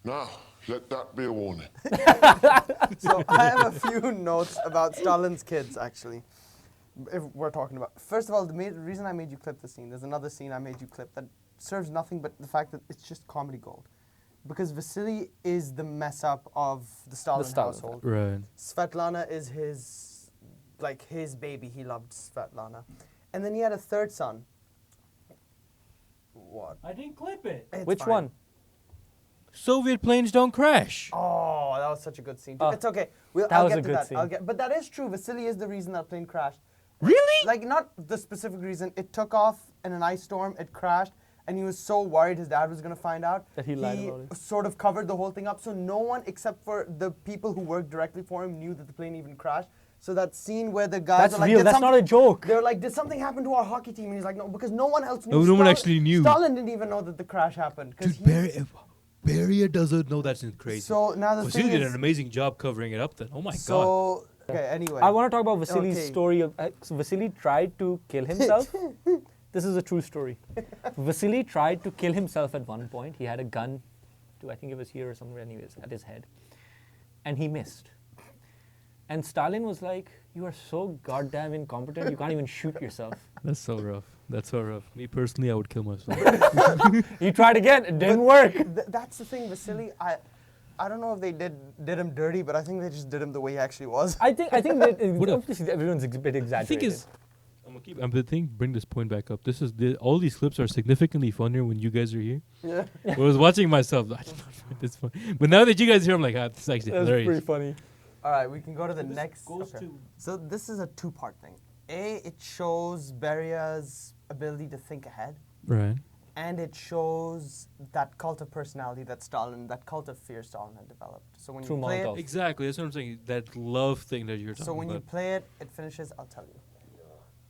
S5: Now, let that be a warning.
S2: So I have a few notes about Stalin's kids, actually. If we're talking about, first of all, the reason I made you clip the scene. There's another scene I made you clip that serves nothing but the fact that it's just comedy gold, because Vasily is the mess up of the Stalin
S3: Stalin
S2: household.
S1: Right.
S2: Svetlana is his baby. He loved Svetlana, and then he had a third son. What?
S1: I didn't clip it.
S2: It's
S3: Which
S2: fine.
S3: one?
S1: Soviet planes don't crash.
S2: Oh, that was such a good scene. Too.
S3: Oh,
S2: It's okay.
S3: that
S2: I'll
S3: was
S2: get
S3: a
S2: to
S3: good
S2: that.
S3: scene.
S2: But that is true. Vasily is the reason that plane crashed.
S1: Really?
S2: Like, not the specific reason. It took off in an ice storm. It crashed, and he was so worried his dad was going to find out.
S3: That he lied about it.
S2: Sort of covered the whole thing up, so no one except for the people who worked directly for him knew that the plane even crashed. So that scene where the guys
S3: That's
S2: are like,
S3: real.
S2: "Did
S3: That's
S2: something-"
S3: not a joke.
S2: They were like, did something happen to our hockey team? And he's like, no, because no one else knew.
S1: No one actually knew.
S2: Stalin didn't even know that the crash happened. 'cause he-
S1: Beria doesn't know that's crazy.
S2: So now the
S1: Vasily
S2: thing
S1: did
S2: is,
S1: an amazing job covering it up then. Oh my god.
S2: so okay. Anyway,
S3: I want to talk about Vasily's
S2: Okay.
S3: story. So Vasily tried to kill himself. This is a true story. Vasily tried to kill himself at one point. He had a gun, I think it was here or somewhere, anyways, at his head, and he missed. And Stalin was like, "You are so goddamn incompetent. You can't even shoot yourself."
S1: That's so rough. That's so rough. Me personally, I would kill myself.
S3: He tried again. It didn't work.
S2: That's the thing, Vasily. I don't know if they did him dirty, but I think they just did him the way he actually was.
S3: I think that
S1: What if-
S3: obviously everyone's a bit
S1: The
S3: exaggerated.
S1: thing is, I'm gonna bring this point back up. All these clips are significantly funnier when you guys are here.
S2: Yeah.
S1: I was watching myself. I did not find this funny. But now that you guys are here, I'm like, this is actually
S3: That's
S1: hilarious.
S3: pretty funny.
S2: All right, we can go to the next.
S1: goes
S2: okay.
S1: to-
S2: So this is a two-part thing. It shows Beria's ability to think ahead,
S1: Right.
S2: and it shows that cult of personality that cult of fear Stalin had developed. So when
S3: Through
S2: you play
S3: Molotov.
S2: it,
S1: Exactly. That's what I'm saying. That love thing that you're talking
S2: so when
S1: about.
S2: you play it, it finishes. I'll tell you.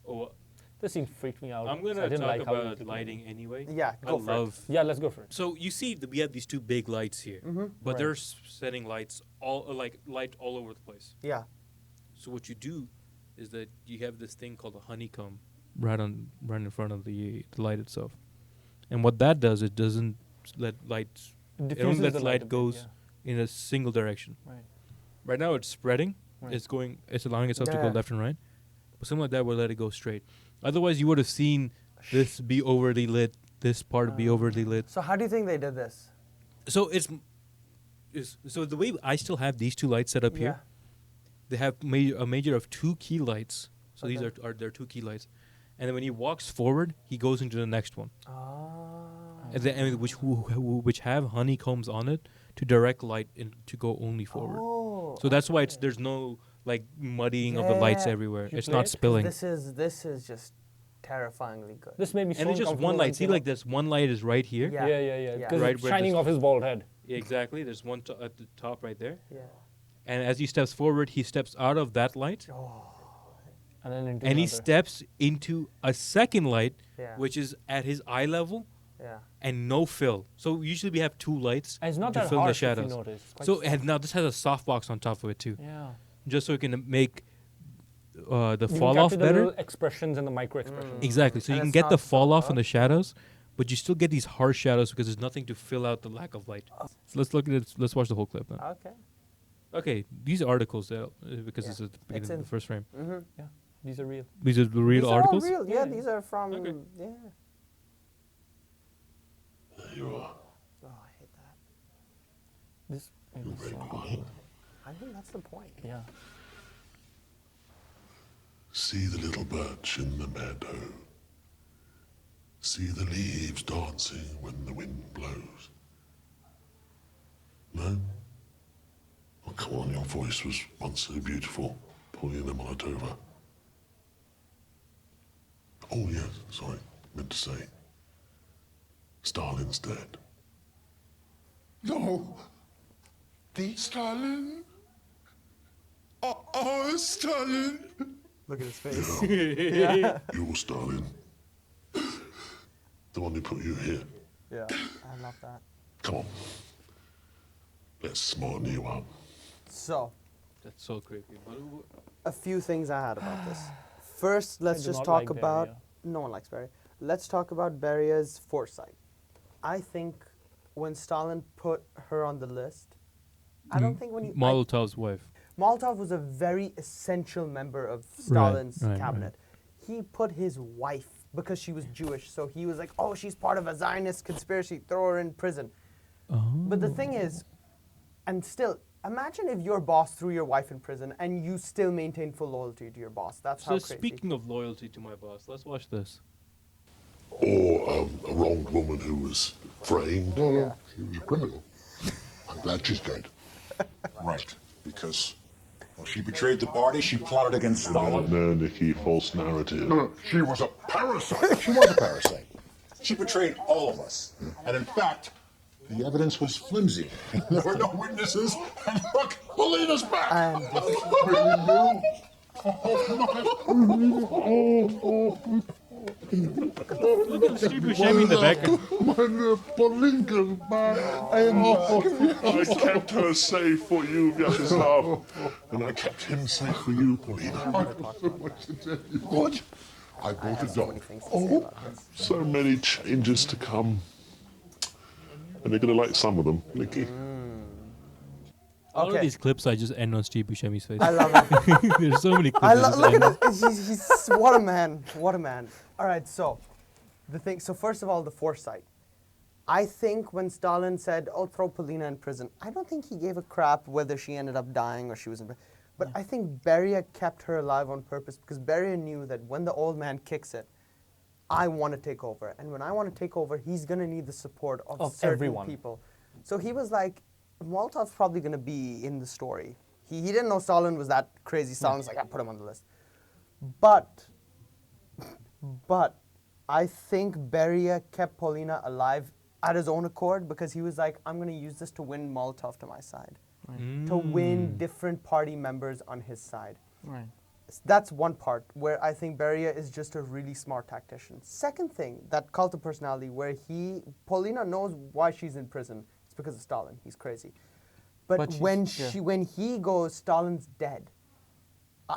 S1: Oh,
S3: This scene freaked me out.
S1: I'm
S3: so I
S1: gonna
S3: didn't
S1: talk
S3: like how
S1: about
S3: it-
S1: lighting anyway.
S2: Yeah,
S1: I
S2: go for it.
S1: love.
S3: Yeah, let's go for it.
S1: So you see, we have these two big lights here, but
S3: Right.
S1: they're setting lights light all over the place.
S2: Yeah.
S1: So what you do is that you have this thing called a honeycomb right in front of the light itself, and what that does, it doesn't let light. It only
S3: diffuses
S1: lets
S3: the
S1: light
S3: a bit,
S1: goes in a single direction.
S3: Right.
S1: Right now it's spreading.
S3: Right.
S1: It's allowing itself to go
S2: Yeah.
S1: left and right. But something like that would let it go straight. Otherwise, you would have seen this be overly lit, this part be overly lit.
S2: So how do you think they did this?
S1: So so the way I still have these two lights set up here, they have a major of two key lights. So these
S2: Okay.
S1: are their two key lights, and then when he walks forward, he goes into the next one, which have honeycombs on it to direct light to go only forward.
S2: Oh.
S1: So that's why there's no like muddying of the lights
S2: Yeah.
S1: everywhere.
S3: You
S1: It's
S3: play
S1: not
S3: it?
S1: spilling.
S2: This is just terrifyingly good.
S3: This made me so
S1: And it's just one
S3: uncomfortable
S1: light.
S3: when
S1: See,
S3: it came
S1: like
S3: out.
S1: this one light is right here.
S2: Yeah.
S3: Yeah. Because
S1: Right
S3: it's
S1: where
S3: shining
S1: this-
S3: off his bald head.
S1: Exactly. There's one at the top right there.
S2: Yeah.
S1: And as he steps forward, he steps out of that light,
S3: And then into
S1: and he
S3: another.
S1: steps into a second light,
S2: Yeah.
S1: which is at his eye level
S2: Yeah.
S1: and no fill. So usually we have two lights
S3: And it's not
S1: to
S3: that
S1: fill the
S3: harsh if you
S1: shadows.
S3: notice. It's quite
S1: So
S3: soft.
S1: and now this has a softbox on top of it too,
S3: Yeah.
S1: just so it can make the
S3: You can
S1: fall off
S3: capture the
S1: better.
S3: little expressions and the micro expressions.
S1: Exactly. So
S2: And
S1: you can
S2: it's
S1: get the
S2: not
S1: fall
S2: so
S1: off in the
S2: dark.
S1: shadows, but you still get these harsh shadows because there's nothing to fill out the lack of light. So let's look at it. Let's watch the whole clip then.
S2: Okay.
S1: Okay, these articles because
S2: Yeah.
S1: this is the
S2: It's
S1: beginning of
S2: in-
S1: the first frame.
S2: Mm-hmm.
S3: Yeah. These are real.
S1: These are the real
S2: These are all
S1: articles.
S2: real. Yeah,
S3: Yeah.
S2: these are from.
S1: Okay.
S2: Yeah.
S5: There you are.
S2: Oh, I hate that.
S3: This.
S2: I think that's the point.
S3: Yeah.
S5: See the little birch in the meadow. See the leaves dancing when the wind blows. No? Oh, come on, your voice was once so beautiful, Paulina Molotova. Oh, yes, sorry, meant to say. Stalin's dead. No. The Stalin? Oh, Stalin!
S2: Look at his face.
S5: You're Stalin. The one who put you here.
S2: Yeah, I love that.
S5: Come on. Let's smarten you up.
S2: So,
S1: That's so creepy. But
S2: a few things I had about this. First, let's
S3: do
S2: just
S3: not
S2: talk
S3: like
S2: about.
S3: Beria.
S2: No one likes Beria. Let's talk about Beria's foresight. I think when Stalin put her on the list, I don't think when he.
S1: Molotov's wife.
S2: Molotov was a very essential member of Stalin's
S1: right,
S2: cabinet. He put his wife, because she was Jewish, so he was like, oh, she's part of a Zionist conspiracy, throw her in prison. But the thing is, and still, imagine if your boss threw your wife in prison and you still maintain full loyalty to your boss. That's
S1: So
S2: how crazy.
S1: speaking of loyalty to my boss, let's watch this.
S5: Or a wronged woman who was framed. No, she was a criminal. I'm glad she's dead.
S6: Right, because well, she betrayed the party, she plotted against Stalin.
S5: No, Nikki, false narrative.
S6: No, she was a parasite. She was a parasite. She betrayed all of us. And in fact, the evidence was flimsy. There were no witnesses. And look, Polina's back.
S1: Look at Steve Buscemi in the background.
S5: Paulinka's back. I kept her safe for you, Vyacheslav. And I kept him safe for you, Paulina. What? I brought a dog. Oh, so many changes to come. And you're going to like some of them, Nikki.
S1: All of
S2: Okay.
S1: these clips, I just end on Steve Buscemi's face.
S2: I love it.
S1: There's so many clips.
S2: I
S1: that just
S2: look
S1: end
S2: at it. He's what a man. What a man. All right, so the thing. So first of all, the foresight. I think when Stalin said, "Oh, throw Polina in prison," I don't think he gave a crap whether she ended up dying or she was in prison. But I think Beria kept her alive on purpose because Beria knew that when the old man kicks it, I want to take over. And when I want to take over, he's going to need the support of certain
S3: everyone.
S2: people. So he was like, Molotov's probably going to be in the story. He didn't know Stalin was that crazy. Stalin's like, I put him on the list. But I think Beria kept Polina alive at his own accord because he was like, I'm going to use this to win Molotov to my side. To win different party members on his side.
S3: Right.
S2: That's one part where I think Beria is just a really smart tactician. Second thing, that cult of personality where Polina knows why she's in prison. It's because of Stalin. He's crazy. But when he goes, Stalin's dead.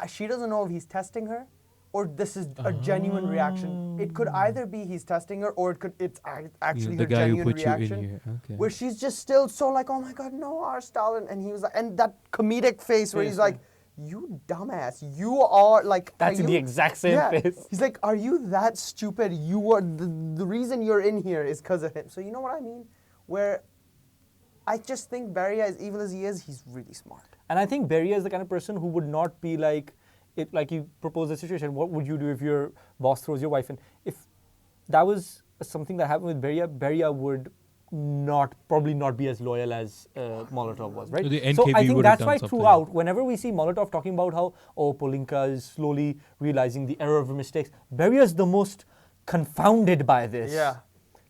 S2: She doesn't know if he's testing her or this is a genuine reaction. It could either be he's testing her or it's actually
S1: the
S2: her
S1: guy who
S2: genuine
S1: put you in
S2: reaction.
S1: here. Okay.
S2: Where she's just still so like, oh my God, no, our Stalin. And he was like, and that comedic face where he's like, you dumbass, you are like.
S3: That's the exact same face.
S2: He's like, are you that stupid? You are, the reason you're in here is because of him. So you know what I mean? Where I just think Beria, as evil as he is, he's really smart.
S3: And I think Beria is the kind of person who would not be like, like you propose a situation, what would you do if your boss throws your wife in? If that was something that happened with Beria, Beria would probably not be as loyal as Molotov was, right?
S1: The
S3: So I
S1: NKV
S3: think
S1: would
S3: that's
S1: have
S3: why
S1: done something.
S3: throughout, whenever we see Molotov talking about how, Polinka is slowly realizing the error of her mistakes, Beria is the most confounded by this.
S2: Yeah.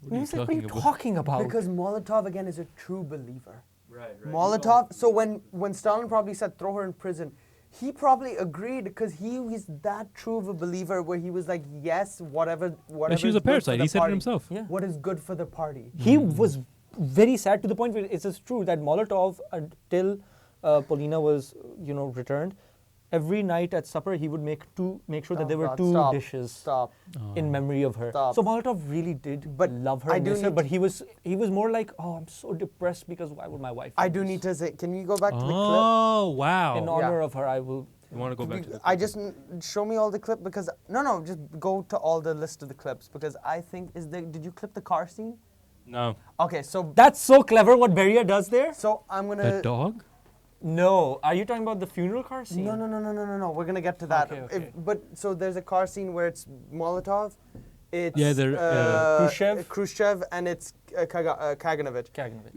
S3: And he's like, what are you talking about?
S2: Because Molotov, again, is a true believer. Right. Molotov, so when Stalin probably said throw her in prison, he probably agreed because he's that true of a believer where he was like, yes, whatever.
S1: And she was a parasite. He said it himself.
S3: Yeah.
S2: What is good for the party?
S3: He was very sad to the point where it is true that Molotov, until Polina was, returned, every night at supper he would make sure that there were two dishes in memory of her. So Molotov really did love her, miss her, but he was more like, I'm so depressed because why would my wife?
S2: I do need to say, can we go back to the clip?
S1: Oh, wow.
S3: In honor of her, I will.
S1: You want to go back to the clip?
S2: Show me all the clip because no, just go to all the list of the clips because I think did you clip the car scene?
S1: No.
S2: Okay, so
S3: That's so clever what Beria does there.
S2: so I'm gonna.
S1: The dog?
S3: No, are you talking about the funeral car scene?
S2: No. We're gonna get to that.
S3: Okay.
S2: But so there's a car scene where it's Molotov, it's Khrushchev, and it's Kaganovich.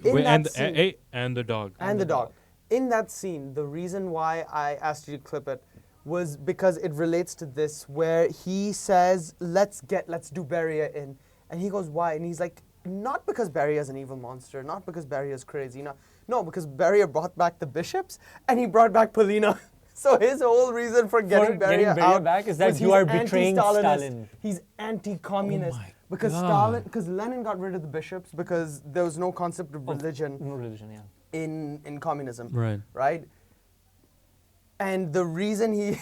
S2: In
S1: Wait,
S2: that scene,
S1: and the dog.
S2: and the dog. In that scene, the reason why I asked you to clip it was because it relates to this, where he says, "Let's do Beria in," and he goes, "Why?" And he's like, "Not because Beria is an evil monster, not because Beria is crazy, no, because Beria brought back the bishops and he brought back Polina." So his whole reason for getting Beria out
S3: back is that
S2: was
S3: you
S2: he's
S3: are betraying
S2: anti-Stalinist.
S3: Stalin.
S2: He's anti-communist
S1: Oh my
S2: because
S1: God.
S2: because Lenin got rid of the bishops because there was no concept of religion
S3: No religion, yeah.
S2: in communism.
S1: Right.
S2: And the reason he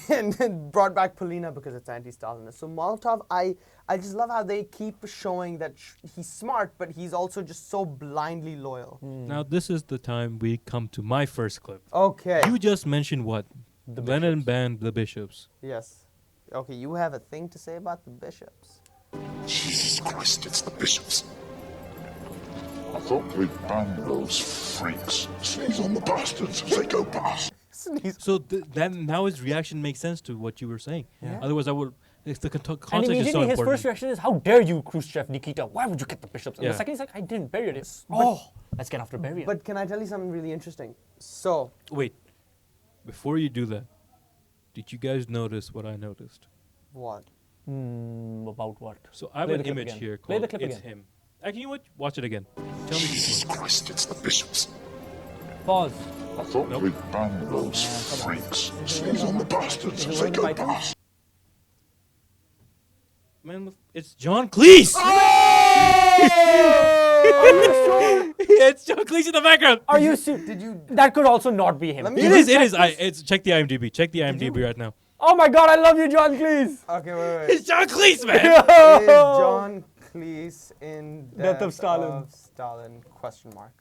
S2: brought back Polina because it's anti-Stalinist. So Molotov, I just love how they keep showing that he's smart, but he's also just so blindly loyal.
S1: Now, this is the time we come to my first clip.
S2: Okay.
S1: You just mentioned what? Lenin banned the bishops.
S2: Yes. Okay, you have a thing to say about the bishops.
S5: Jesus Christ, it's the bishops. I thought we'd ban those freaks. Sneeze on the bastards as they go past.
S1: So then now his reaction makes sense to what you were saying.
S3: Yeah.
S1: Otherwise, it's the context
S3: And
S1: is so
S3: immediately his
S1: important.
S3: first reaction is, how dare you, Khrushchev, Nikita? Why would you get the bishops? And
S1: Yeah.
S3: the second he's like, I didn't bury it. Let's get after Beria.
S2: But can I tell you something really interesting? So,
S1: Wait, before you do that, did you guys notice what I noticed?
S2: what?
S3: About what?
S1: So I have
S3: Play
S1: an
S3: the clip
S1: image
S3: again.
S1: here
S3: Play
S1: called
S3: the clip
S1: It's
S3: again.
S1: Him. Actually, you know what? Watch it again. Tell me if
S5: Jesus
S1: it's wrong.
S5: Christ, it's the bishops.
S3: Pause.
S5: I thought
S1: Nope.
S5: we'd ban those freaks. Sneeze on the bastards as they go past.
S1: Man, it's John Cleese! It's John Cleese in the background!
S3: Are you serious?
S2: Did you?
S3: That could also not be him.
S2: Let me-
S1: It is. It's check the IMDb. Check the IMDb right now.
S3: Oh my god, I love you, John Cleese!
S2: Okay, wait.
S1: It's John Cleese, man!
S2: Is John Cleese in
S3: Death of Stalin.
S2: Stalin? Question mark.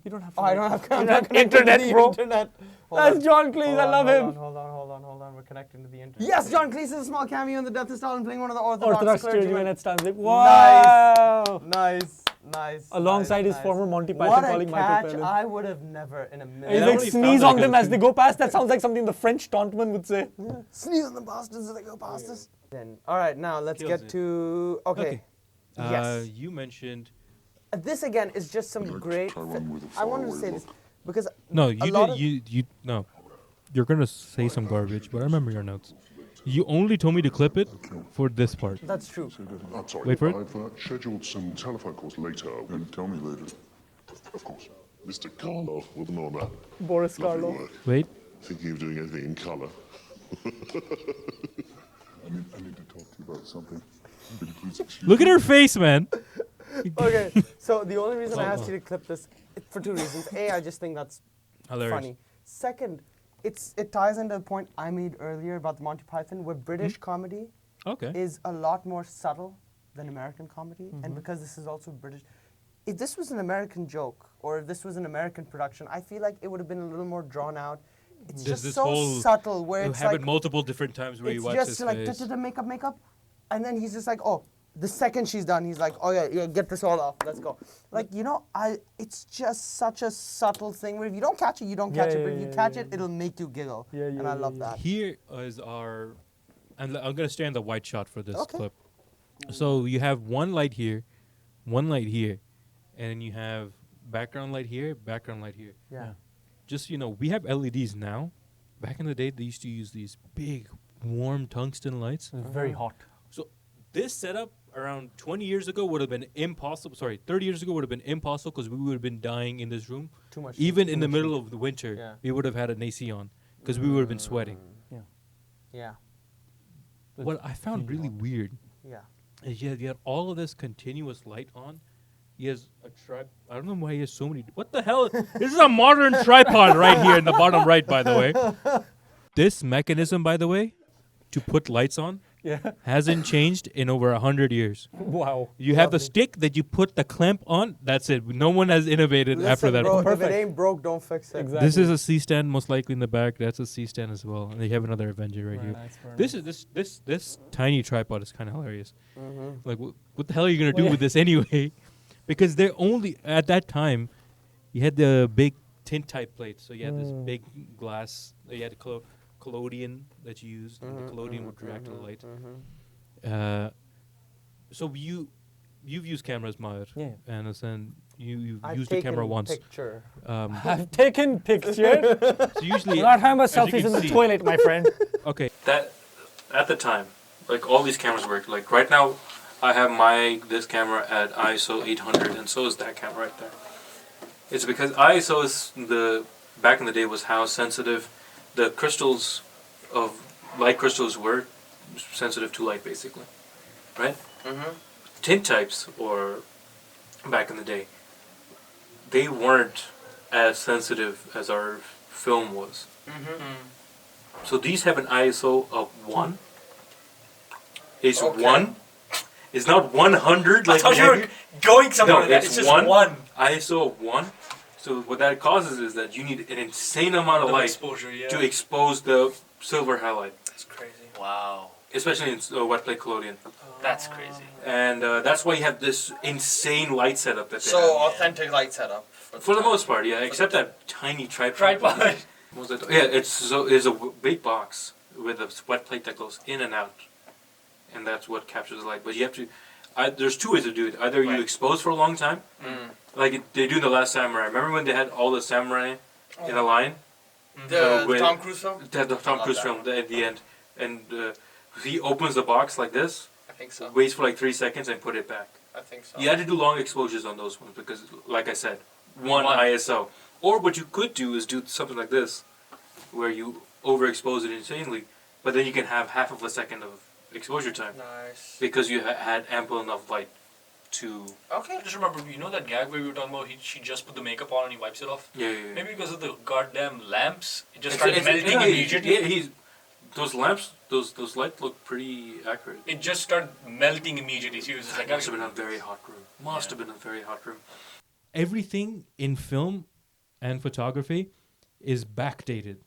S3: You don't have to.
S2: Oh, I don't have
S3: You
S2: I'm
S3: don't
S2: not
S3: have
S2: connected
S3: internet,
S2: to the
S3: bro.
S2: internet. Hold
S3: That's
S2: on.
S3: John Cleese, I love him.
S2: Hold on. We're connecting to the internet. Yes, John Cleese is a small cameo in the Death of Stalin, playing one of the Orthodox
S3: Orthodox clergyman
S2: clergymen.
S3: at Stanley. Wow!
S2: Nice. Nice.
S3: Alongside
S2: nice,
S3: his former Monty Python
S2: What a
S3: colleague Michael
S2: catch!
S3: Palin.
S2: I would have never in a
S3: He's
S2: million.
S1: I
S3: like,
S1: only
S3: sneeze
S1: found
S3: on
S1: that
S3: them as
S1: cartoon.
S3: they go past. That sounds like something the French tauntman would say.
S2: Sneeze on the bastards as they go past us. Then, all right, now let's
S1: Kills
S2: get
S1: it.
S2: to
S1: Okay.
S2: Yes.
S1: You mentioned
S2: This again is just some
S5: Like
S2: great.
S5: Taiwan with a
S2: I wanted to
S5: faraway
S2: say this
S5: look.
S2: because
S1: no.
S2: a
S1: You
S2: lot
S1: did.
S2: of-
S1: You no. You're gonna say some garbage, but I remember your notes. You only told me to clip it for this part.
S2: That's true.
S5: I'm sorry.
S1: Wait for it.
S5: I've scheduled some telephone calls later. And tell me later. Of course. Mr. Carlo with an honor.
S3: Boris
S5: Lovely
S3: Karloff.
S5: work.
S1: Wait.
S5: Thinking of doing anything in colour. I need to talk to you about something. Will you please excuse
S1: Look at her face, man.
S2: Okay, so the only reason I asked you to clip this for two reasons. A, I just think that's
S1: Hilarious.
S2: funny. Second, it ties into the point I made earlier about the Monty Python, where British comedy
S1: Okay.
S2: is a lot more subtle than American comedy, and because this is also British. If this was an American joke or if this was an American production, I feel like it would have been a little more drawn out. It's
S1: There's
S2: just
S1: this
S2: so
S1: whole-
S2: subtle where
S1: It
S2: it's
S1: happened
S2: like
S1: multiple different times where you
S2: it's
S1: watch
S2: just
S1: his
S2: like
S1: face.
S2: makeup, and then he's just like, oh, the second she's done, he's like, oh yeah, get this all off, let's go. Like it's just such a subtle thing where if you don't catch it, you don't catch it, but if you catch it, it'll make you giggle, and I love that.
S1: Here is our, and I'm gonna stay on the white shot for this
S2: Okay.
S1: clip. So you have one light here, and you have background light here, background light here.
S2: Yeah.
S1: Just we have LEDs now. Back in the day, they used to use these big, warm tungsten lights.
S3: Very hot.
S1: So this setup around 20 years ago would have been impossible. Sorry, 30 years ago would have been impossible because we would have been dying in this room.
S2: Too much.
S1: Even in the middle of the winter,
S2: Yeah.
S1: we would have had an AC on because we would have been sweating.
S2: Yeah.
S1: What I found really weird
S2: Yeah.
S1: is you had all of this continuous light on. He has a tripod. I don't know why he has so many. What the hell? This is a modern tripod right here in the bottom right, by the way. This mechanism, by the way, to put lights on, hasn't changed in over 100 years.
S3: Wow.
S1: You have the stick that you put the clamp on. That's it. No one has innovated after
S2: Listen,
S1: that.
S2: bro, if
S3: Perfect.
S2: it ain't broke, don't fix it.
S3: Exactly.
S1: This is a C stand, most likely in the back. That's a C stand as well. And they have another Avenger right here.
S3: nice, very
S1: This is this tiny tripod is kind of hilarious. Like, what the hell are you gonna do with this anyway? Because they're only at that time, you had the big tint type plates. So you had this big glass. You had a collodion that you used, and the collodion would react to the light. So you've used cameras, Mahir.
S3: Yeah.
S1: And then you've
S2: I've
S1: used a camera
S2: taken
S1: once.
S2: Picture.
S3: I've taken pictures.
S1: So usually,
S3: We're not talking about
S1: as you
S3: selfies
S1: can
S3: in the
S1: see-
S3: toilet, my friend.
S1: Okay. That at the time, like all these cameras work. Like right now, I have this camera at ISO 800, and so is that camera right there. It's because ISO is back in the day was how sensitive the crystals of light crystals were sensitive to light, basically, right? Tint types, or back in the day, they weren't as sensitive as our film was. So these have an ISO of 1. It's 1. It's not 100 like
S7: I thought you were going somewhere with that.
S1: it's
S7: It's just
S1: one.
S7: one.
S1: ISO of 1. So what that causes is that you need an insane amount of
S7: Of
S1: light
S7: exposure, yeah.
S1: to expose the silver halide,
S7: That's crazy. Wow.
S1: especially in wet plate collodion.
S7: That's crazy.
S1: And that's why you have this insane light setup that they
S2: So
S1: have.
S2: authentic light setup.
S1: For the most part, yeah, except that tiny tripod.
S7: Tripod.
S1: What was it? Yeah, it's a big box with a wet plate that goes in and out, and that's what captures the light. But you have to. There's two ways to do it. Either you expose for a long time, like they do in The Last Samurai. Remember when they had all the samurai in a line?
S2: The
S1: with-
S2: Tom Cruise film?
S1: The Tom
S2: love
S1: Cruise
S2: that.
S1: film at the end, and he opens the box like this,
S2: I think so.
S1: waits for like 3 seconds, and put it back.
S2: I think so.
S1: You had to do long exposures on those ones because, like I said, one ISO. Or what you could do is do something like this, where you overexpose it insanely, but then you can have half of a second of exposure time
S2: Nice.
S1: because you had ample enough light to.
S2: Okay.
S7: I just remember, you know that gag where we were talking about she just put the makeup on and he wipes it off?
S1: Yeah.
S7: Maybe because of the goddamn lamps, it just
S1: It's-
S7: started
S1: it's-
S7: melting
S1: yeah,
S7: immediately.
S1: Yeah, those lamps, those lights look pretty accurate.
S7: It just started melting immediately. So he was just like,
S1: Must have been a very hot room. Must have been a very hot room. Everything in film and photography is backdated.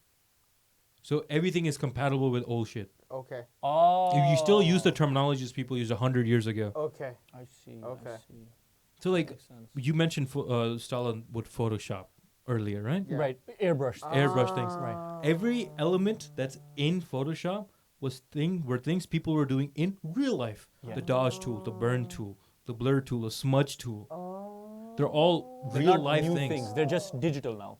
S1: So everything is compatible with old shit.
S2: Okay.
S3: Oh.
S1: If you still use the terminologies people used 100 years ago.
S2: Okay.
S3: I see.
S2: Okay.
S3: I see.
S1: So like
S3: Makes sense.
S1: you mentioned Stalin would Photoshop earlier, right?
S2: Yeah.
S3: Right, airbrush.
S1: Airbrush things.
S3: Right.
S1: Every element that's in Photoshop were things people were doing in real life.
S3: Yeah.
S1: The dodge tool, the burn tool, the blur tool, the smudge tool. They're all
S3: They're
S1: real
S3: not
S1: life
S3: new
S1: things.
S3: They're just digital now.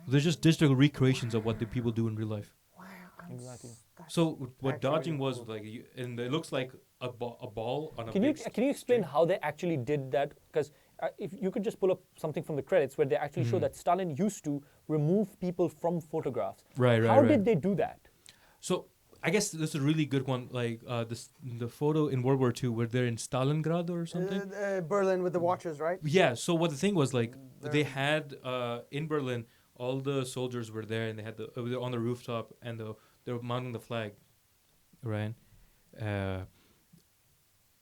S1: They're just digital recreations of what the people do in real life.
S2: Wow,
S3: Exactly.
S1: So what
S2: actually
S1: dodging
S2: really
S1: was
S2: cool.
S1: like, and it looks like a ball on a.
S3: Can you
S1: big
S3: can you explain how they actually did that? Because if you could just pull up something from the credits where they actually show that Stalin used to remove people from photographs.
S1: Right,
S3: How
S1: right.
S3: did they do that?
S1: So I guess this is a really good one. Like the photo in World War II where they're in Stalingrad or something.
S2: Berlin with the watches, right?
S1: Yeah. So what the thing was like, they had in Berlin, all the soldiers were there and they had they were on the rooftop and they were mounting the flag, right?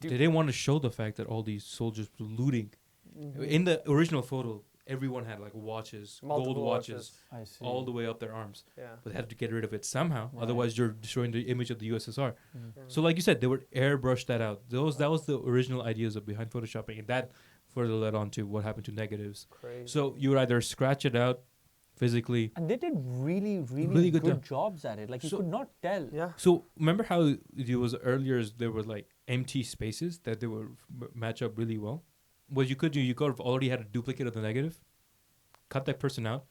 S1: They didn't want to show the fact that all these soldiers were looting. In the original photo, everyone had like watches,
S2: Multiple
S1: gold watches,
S3: I see.
S1: all the way up their arms.
S2: Yeah.
S1: But they had to get rid of it somehow.
S3: Right.
S1: Otherwise, you're destroying the image of the USSR. So, like you said, they would airbrush that out. That was the original ideas of behind photoshopping, and that further led on to what happened to negatives.
S2: Crazy.
S1: So you would either scratch it out physically.
S3: And they did really, really,
S1: Really good
S3: good
S1: job.
S3: jobs at it. Like you
S1: So-
S3: could not tell.
S2: Yeah.
S1: So remember how it was earlier? There were like empty spaces that they would match up really well. What you could do, you could have already had a duplicate of the negative, cut that person out,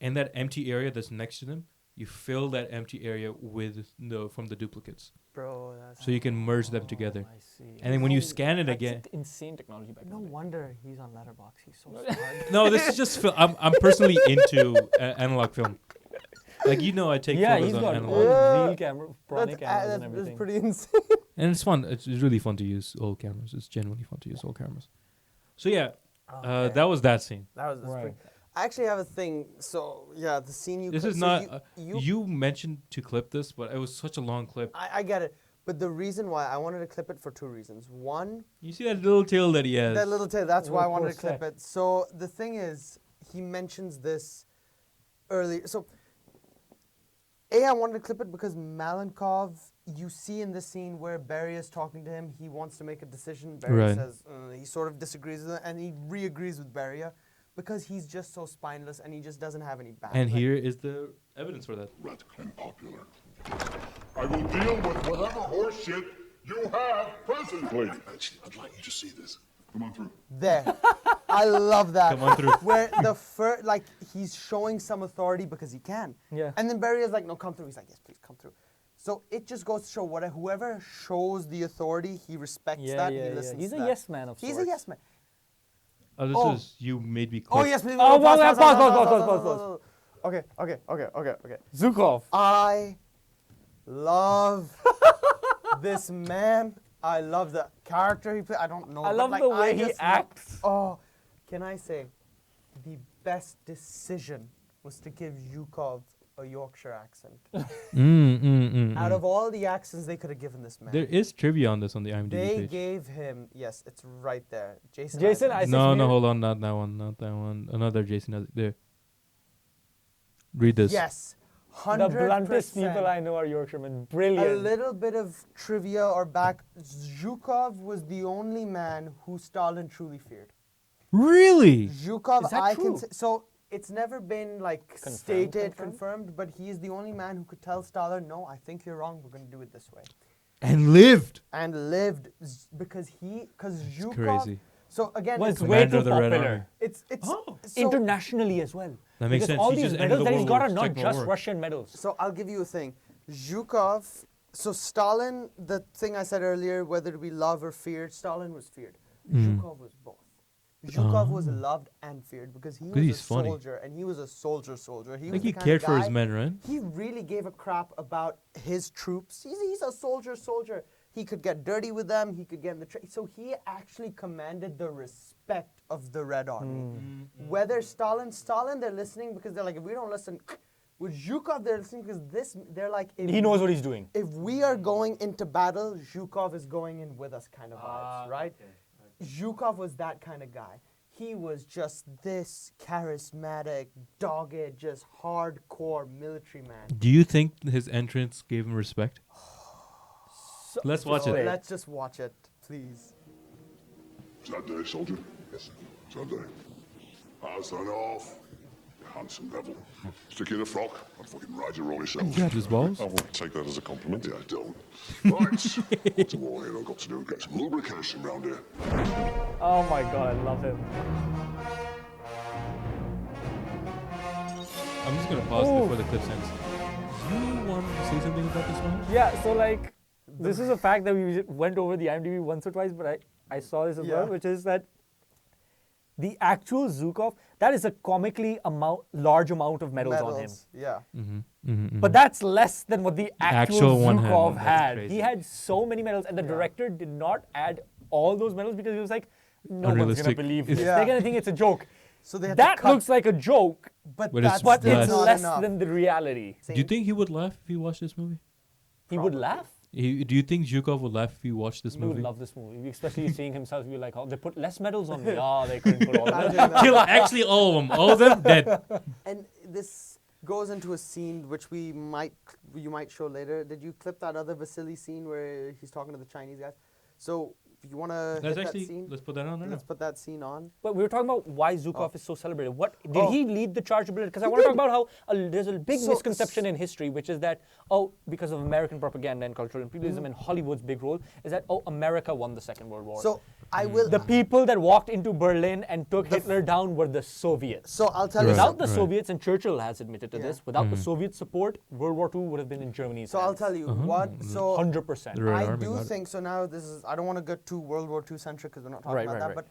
S1: and that empty area that's next to them, you fill that empty area with from the duplicates,
S2: Bro, that's
S1: so you can merge them together.
S3: I see.
S1: And then when you scan it
S3: That's
S1: again,
S3: insane technology back
S2: no
S3: in the day.
S2: wonder he's on Letterbox. He's so smart.
S1: no, this is just I'm personally into analog film. Like I take
S3: Yeah,
S1: photos
S3: he's
S1: on
S3: got
S1: analog,
S3: all
S2: Yeah.
S3: real camera, Pronic cameras and
S2: that's
S3: everything.
S2: pretty insane.
S1: and it's fun. It's really fun to use old cameras. It's genuinely fun to use old cameras. So yeah,
S2: Okay.
S1: that was that scene.
S2: That was
S3: Right.
S2: pretty. I actually have a thing. So yeah, the scene you.
S1: This
S2: cut-
S1: is
S2: so
S1: not.
S2: You,
S1: You mentioned to clip this, but it was such a long clip.
S2: I get it, but the reason why I wanted to clip it for two reasons. One,
S1: You see that little tail that he has.
S2: that little tail. That's why I
S3: Little
S2: wanted to clip
S3: corset.
S2: it. So the thing is, he mentions this early. So I wanted to clip it because Malenkov, you see in this scene where Barry is talking to him, he wants to make a decision. Barry
S1: Right.
S2: says he sort of disagrees with it, and he re-agrees with Barry because he's just so spineless and he just doesn't have any back.
S1: And
S2: Like,
S1: here is the evidence for that.
S5: Radical and popular. I will deal with whatever horseshit you have presently. Actually, I'd like you to see this. Come on through.
S2: There. I love that.
S1: Come on through.
S2: Where the first, like, he's showing some authority because he can.
S3: Yeah.
S2: And then Barry is like, no, come through. He's like, yes, please, come through. So it just goes to show whoever shows the authority, he respects that, he listens
S3: He's
S2: to
S3: a
S2: that.
S3: yes man of sorts.
S2: He's a yes man.
S1: Oh, this
S2: Oh.
S1: is you made me. Clip.
S2: Oh, yes, please.
S3: Oh,
S2: pause,
S3: pause,
S2: pause. Okay.
S3: Zukov.
S2: I love this man. I love the character he played. I don't know.
S3: I
S2: but,
S3: love
S2: like,
S3: the way he
S2: just love-
S3: acts.
S2: Oh, can I say, the best decision was to give Zhukov a Yorkshire accent. Out of all the accents they could have given this man,
S1: There is trivia on this on the IMDb
S2: they
S1: page.
S2: gave him. Yes, it's right there. Jason.
S3: Jason
S2: Isaacs.
S1: No,
S3: Mahir?
S1: hold on, not that one, not that one. Another Jason there. Read this.
S2: Yes,
S3: The
S2: 100%.
S3: bluntest people I know are Yorkshiremen. Brilliant.
S2: A little bit of trivia or back. Zhukov was the only man who Stalin truly feared.
S1: Really?
S2: Zhukov,
S3: Is that
S2: I
S3: true?
S2: can say, so it's never been like
S3: Confirmed,
S2: stated,
S3: confirmed?
S2: confirmed, but he is the only man who could tell Stalin, no, I think you're wrong, we're going to do it this way.
S1: And lived.
S2: And lived because Zhukov.
S1: Crazy.
S2: So again,
S3: Was
S2: it's,
S3: way
S1: Commander
S3: too
S1: of the Red
S3: popular.
S1: Army.
S2: it's
S1: Oh.
S2: so,
S3: Internationally as well.
S1: That makes
S3: because
S1: sense.
S3: all
S1: He
S3: these
S1: just ended
S3: medals
S1: the
S3: that he's
S1: World
S3: got are
S1: War,
S3: not
S1: Second
S3: just
S1: World War.
S3: Russian medals.
S2: So I'll give you a thing. Zhukov, so Stalin, the thing I said earlier, whether we love or feared, Stalin was feared. Zhukov was both. Zhukov was loved and feared because he was
S1: he's
S2: a
S1: funny.
S2: soldier, and he was a soldier. He
S1: Like
S2: was
S1: he
S2: the kind
S1: cared
S2: of
S1: for his
S2: guy-
S1: men, right?
S2: He really gave a crap about his troops. He's a soldier. He could get dirty with them. He could get in the so he actually commanded the respect of the Red Army. Whether Stalin, they're listening because they're like, if we don't listen. With Zhukov, they're listening because they're like,
S3: He knows what he's doing.
S2: if we are going into battle, Zhukov is going in with us kind of vibes, right? Zhukov was that kind of guy. He was just this charismatic, dogged, just hardcore military man.
S1: Do you think his entrance gave him respect? Let's watch
S2: So
S1: it.
S2: let's just watch it, please.
S5: Is that soldier? Sunday. How's that off? You handsome devil. Stick you in a frock. I'd fucking ride you all yourself.
S1: You got his balls?
S5: I won't take that as a compliment. Yeah, I don't. Right. What's all here I've got to do? Get some lubrication round here.
S3: Oh my god, I love him.
S1: I'm just gonna pause before the clip ends. You want to say something about this one?
S3: Yeah, so like, this is a fact that we went over the IMDb once or twice, but I saw this as well, which is that the actual Zhukov, that is a comically large amount of medals on him.
S2: Yeah.
S3: But that's less than what the actual
S1: one
S3: Zhukov
S1: had.
S3: had.
S1: That's
S3: He
S1: crazy.
S3: had so many medals, and the director did not add all those medals because he was like, no one's gonna
S1: Unrealistic.
S3: believe this.
S2: Yeah.
S3: They're gonna think it's a joke.
S2: So they had
S3: That
S2: to cut,
S3: looks like a joke,
S2: but
S1: But
S2: that's
S1: it's
S3: but
S2: still
S3: it's
S2: not
S3: less
S2: enough.
S3: than the reality.
S1: Do you think he would laugh if he watched this movie?
S3: He would laugh.
S1: Do you think Zhukov would laugh if he watched this
S3: You would
S1: movie?
S3: love this movie, especially seeing himself. You're like, oh, they put less medals on me. Oh, they couldn't put all of them.
S1: Kill actually all of them. All of them dead.
S2: And this goes into a scene which you might show later. Did you clip that other Vasily scene where he's talking to the Chinese guys? So if you want to hit that scene,
S1: Let's put that on there.
S2: let's put that scene on.
S3: But we were talking about why Zhukov is so celebrated. What did
S2: Oh.
S3: he lead the charge of Because I want to talk about how there's a big
S2: So-
S3: misconception in history, which is that because of American propaganda and cultural imperialism and Hollywood's big role, is that America won the Second World War.
S2: So I will.
S3: the people that walked into Berlin and took Hitler down were the Soviets.
S2: So I'll tell you
S1: Right.
S3: Without
S2: something.
S3: the Soviets, and Churchill has admitted to
S2: Yeah.
S3: this, without the Soviet support, World War II would have been in Germany's
S2: So I'll
S3: hands.
S2: tell you what. So
S3: 100%.
S1: The Red
S2: I
S1: Army
S2: do
S1: got it.
S2: think so. Now this is. I don't want to get too World War II centric because we're not talking
S3: Right,
S2: about
S3: right,
S2: that.
S3: right.
S2: But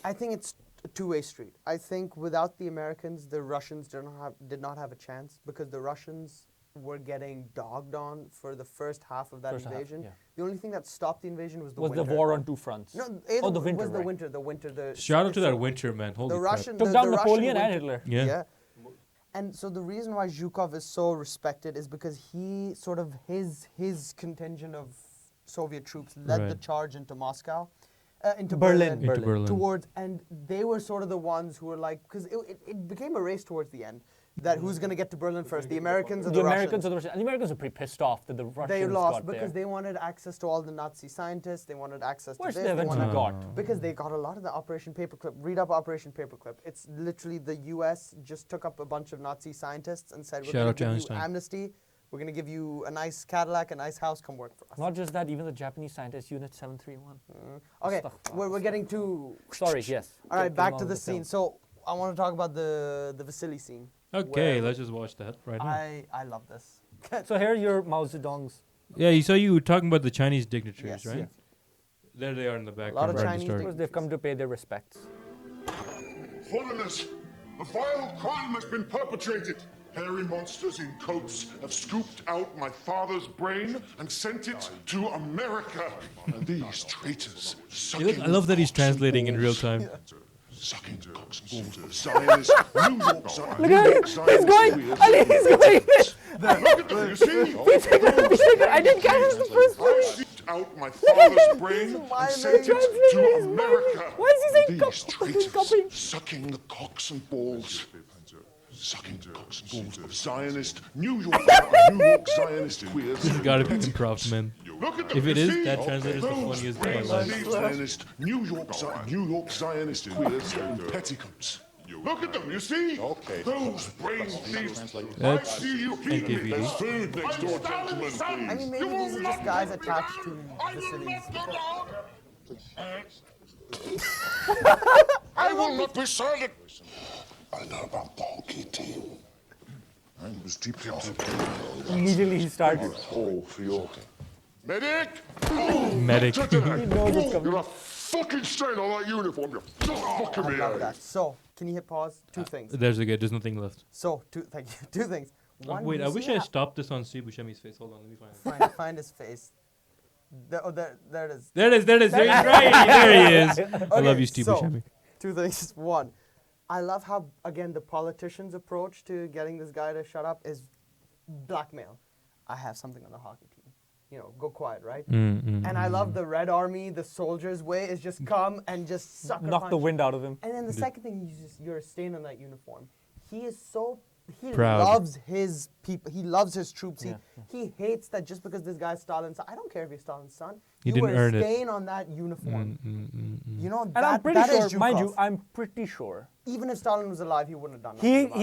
S2: I think it's a two-way street. I think without the Americans, the Russians did not have a chance because the Russians were getting dogged on for the first half of that
S3: First half,
S2: invasion.
S3: yeah.
S2: The only thing that stopped the invasion was the
S3: Was
S2: winter.
S3: the war on two fronts?
S2: No,
S3: the winter,
S2: was the
S3: right.
S2: winter. The winter. The
S1: Shout out to
S2: so
S1: that winter, man. Holy
S2: The
S1: crap.
S2: Russian
S3: Took
S2: the,
S3: down
S2: the
S3: Napoleon and
S2: Russian winter.
S3: Hitler.
S1: Yeah.
S2: And so the reason why Zhukov is so respected is because he sort of his contingent of Soviet troops led the
S1: Right.
S2: charge into Moscow, into
S3: Berlin.
S1: Into Berlin.
S2: towards, and they were sort of the ones who were like, because it became a race towards the end, that who's going to get to Berlin first, the Americans or
S3: The
S2: the
S3: Americans
S2: Russians?
S3: or the Russians. And the Americans were pretty pissed off that the Russians
S2: They lost
S3: got
S2: because
S3: there.
S2: they wanted access to all the Nazi scientists. They wanted access
S3: Which
S2: to
S3: they
S2: this.
S3: eventually
S2: wanted-
S3: got.
S2: Because they got a lot of the Operation Paperclip. Read up Operation Paperclip. It's literally the U.S. just took up a bunch of Nazi scientists and said, we're
S1: Shout
S2: going
S1: out
S2: to
S1: to
S2: give you
S1: Einstein.
S2: amnesty. We're going to give you a nice Cadillac, a nice house. Come work for us.
S3: Not just that, even the Japanese scientists, Unit 731.
S2: Okay,
S3: Astaghfirullah.
S2: we're getting to...
S3: Sorry, yes.
S2: All right,
S3: Get
S2: back
S3: on
S2: to
S3: with
S2: the scene.
S3: film.
S2: So I want to talk about the Vasily scene.
S1: Okay,
S2: where
S1: let's just watch that right now.
S2: I love this.
S3: So here are your Mao Zedong's.
S1: Yeah, you were talking about the Chinese dignitaries,
S2: Yes.
S1: right?
S2: Yeah.
S1: There they are in the background.
S2: lot of
S1: right at the
S2: Chinese
S1: start.
S2: dignitaries.
S3: They've come to pay their respects.
S5: Holiness, a vile crime has been perpetrated. Hairy monsters in coats have scooped out my father's brain and sent it to America. And these traitors sucking
S1: I love that he's
S5: cocks and
S1: translating in real
S5: balls.
S1: time.
S5: Sucking cocks and balls of Zionists, New York Zionists.
S3: Look at him! He's going! Ali, he's going!
S5: Look at them, you see?
S3: I didn't catch him the first time!
S5: Scooped out my father's brain and sent it
S3: Translating
S5: to
S3: his
S5: America.
S3: mind. Why is he saying
S5: These
S3: cock-
S5: traitors
S3: copying?
S5: sucking the cocks and balls. Sucking the cocks and balls of Zionist, New York Zionist queers.
S1: This has got to be improv, man.
S5: Look at them,
S1: If it
S5: you
S1: is,
S5: see?
S1: that translator's the
S5: Those
S1: funniest thing in my life.
S5: brainless Zionist, New York Zionist queers in petticoats. Look at them, you see?
S6: Okay.
S5: Those brain thieves. I
S1: That's
S5: see you feeding me.
S1: NKVD.
S5: There's food next door, gentlemen,
S2: I
S5: please.
S2: mean, maybe these are just guys attached to Vasily's.
S5: I will not be silent. I know about the hockey team. I was deeply
S3: Immediately he starts.
S5: Oh, for your medic!
S1: Medic.
S5: Check it out.
S3: He knows it's coming.
S5: You're a fucking strain on that uniform. You're fucking
S2: I
S5: me.
S2: love that. So, can you hit pause? Two things.
S1: There's nothing left.
S2: So, thank you. Two things. One,
S1: Wait,
S2: you
S1: I wish
S2: see
S1: I
S2: how-
S1: stopped this on Steve Buscemi's face. Hold on, let me find it.
S2: Find his face. There it is.
S1: There it is. There he is. I love
S2: Okay,
S1: you, Steve
S2: so,
S1: Buscemi.
S2: Two things. One, I love how, again, the politician's approach to getting this guy to shut up is blackmail. I have something on the hockey team. You know, go quiet, right? And I love the Red Army, the soldiers' way is just come and just sucker
S3: Knock the
S2: punch.
S3: wind out of him.
S2: And then the second thing, you're a stain on that uniform. He is so he
S1: Proud.
S2: loves his people. He loves his troops.
S3: Yeah.
S2: He hates that just because this guy's Stalin's son. I don't care if you're Stalin's son.
S1: He
S2: You
S1: didn't
S2: were
S1: earn it.
S2: staying on that uniform. You know,
S3: And I'm pretty
S2: that is
S3: sure, mind you,
S2: Zhukov.
S3: I'm pretty sure
S2: Even if Stalin was alive, he wouldn't have done nothing about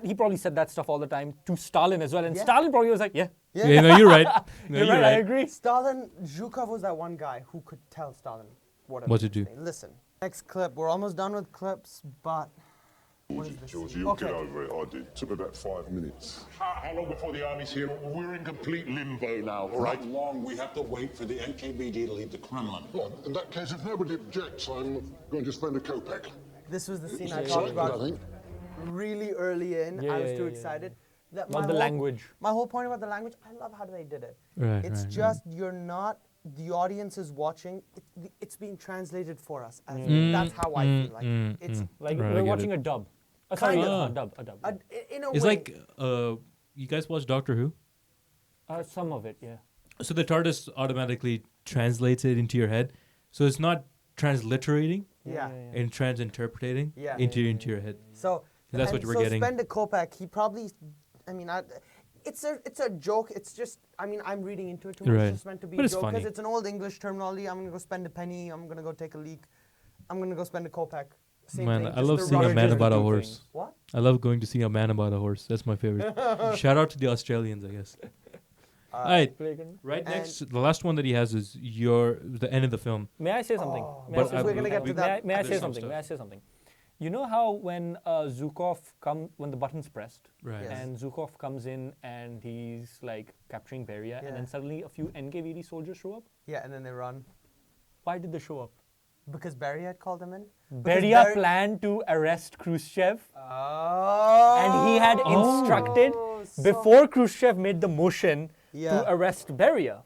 S2: it.
S3: he probably said that stuff all the time to Stalin as well, and
S2: Yeah.
S3: Stalin probably was like, yeah,
S1: Yeah, no, you're right. No,
S3: you're right, I agree.
S2: Stalin, Zhukov was that one guy who could tell Stalin
S1: What to do.
S2: Listen, next clip. We're almost done with clips, but what is this?
S4: George, you'll get over it. I did. Took about 5 minutes.
S5: How long before the army's here? We're in complete limbo now, all right?
S6: Right long, we have to wait for the NKVD to leave the Kremlin.
S5: Well, in that case, if nobody objects, I'm going to spend a kopeck.
S2: This was the scene I
S6: Yeah,
S2: talked
S6: yeah,
S2: about
S6: I think.
S2: really early in.
S3: Yeah,
S2: I was
S3: yeah,
S2: too
S3: yeah,
S2: excited. That
S3: Not
S2: my
S3: the
S2: whole-
S3: language.
S2: My whole point about the language, I love how they did it.
S1: Right,
S2: It's
S1: right,
S2: just you're not. The audience is watching. It's being translated for us. As that's how I feel like. It's
S3: Like
S1: Right, I
S3: we're
S1: get
S3: watching
S1: it.
S3: a dub. Sorry,
S2: Kind
S1: of.
S3: a dub.
S2: in a
S1: It's
S2: way.
S1: like you guys watch Doctor Who?
S3: Some of it, yeah.
S1: So the TARDIS automatically translates it into your head. So it's not transliterating
S2: yeah.
S1: and transinterpreting
S2: Yeah.
S1: into your head.
S2: So
S1: That's what
S2: and
S1: you were
S2: so
S1: getting.
S2: Spend a Kopeck. He probably. I mean, it's a joke. It's just. I mean, I'm reading into it too much.
S1: Right.
S2: It's just meant to be
S1: But
S2: a
S1: it's
S2: joke
S1: funny.
S2: because it's an old English terminology. I'm gonna go spend a penny. I'm gonna go take a leak. I'm gonna go spend a Kopeck. Same
S1: Man,
S2: thing,
S1: I
S2: just
S1: love
S2: the
S1: seeing a
S2: rubber
S1: man
S2: jersey.
S1: about a
S3: two
S1: horse.
S3: things.
S2: What?
S1: I love going to see a man about a horse. That's my favorite. Shout out to the Australians, I guess. All right, right
S2: And-
S1: next, the last one that he has is the end of the film.
S3: May I say something? May I
S1: But
S3: say
S1: I-
S2: we're gonna get to that.
S3: May I
S1: There's
S3: say
S1: some
S3: something?
S1: stuff.
S3: May I say something? You know how when Zhukov when the button's pressed,
S1: Right.
S2: Yes.
S3: and Zhukov comes in and he's like capturing Beria, and
S2: Yeah.
S3: then suddenly a few NKVD soldiers show up.
S2: Yeah, and then they run
S3: Why did they show up?
S2: because Barry had called him in.
S3: Beria planned to arrest Khrushchev,
S2: Oh.
S3: and he had instructed before Khrushchev made the motion
S2: Yeah.
S3: to arrest Beria.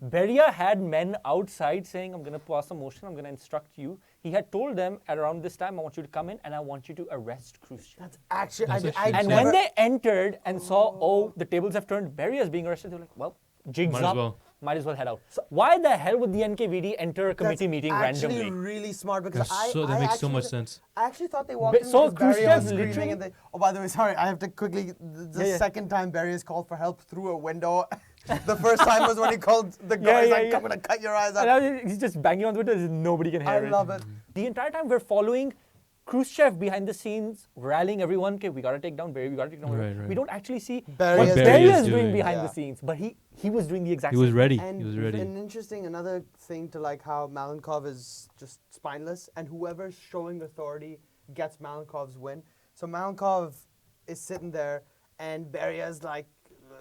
S3: Beria had men outside saying, I'm going to pass a motion, I'm going to instruct you. He had told them at around this time, I want you to come in and I want you to arrest Khrushchev.
S2: That's actually.
S1: That's
S2: I
S1: actually
S3: And
S1: insane.
S3: when they entered and saw, oh, the tables have turned, Beria is being arrested, they're like, well, jigs
S1: Might as
S3: up,
S1: well.
S3: might as well head out. Why the hell would the NKVD enter a committee meeting
S2: actually
S3: randomly?
S2: really smart because
S1: That makes so
S2: actually
S1: much
S2: th-
S1: sense.
S2: I actually thought they walked in
S3: so
S2: because Barry was
S3: Khrushchev
S2: screaming
S3: literally-
S2: and they, oh, by the way, sorry, I have to quickly, the second time Barry is called for help through a window. The first time was when he called the guy, he's like, I'm going to cut your eyes out.
S3: And now he's just banging on the window, nobody can hear
S2: I
S3: it.
S2: love it.
S3: The entire time we're following Khrushchev behind the scenes, rallying everyone, okay, we gotta take down Beria, we gotta take down Beria.
S1: Right, right.
S3: We don't actually see
S2: Barry
S3: what
S2: is
S3: Beria
S1: doing.
S3: is doing behind
S2: Yeah.
S3: the scenes, but he was doing the exact
S1: He
S3: same
S1: was ready.
S2: And
S1: He was ready.
S2: an interesting, another thing to like how Malenkov is just spineless, and whoever's showing authority gets Malenkov's win. So Malenkov is sitting there, and Beria's like,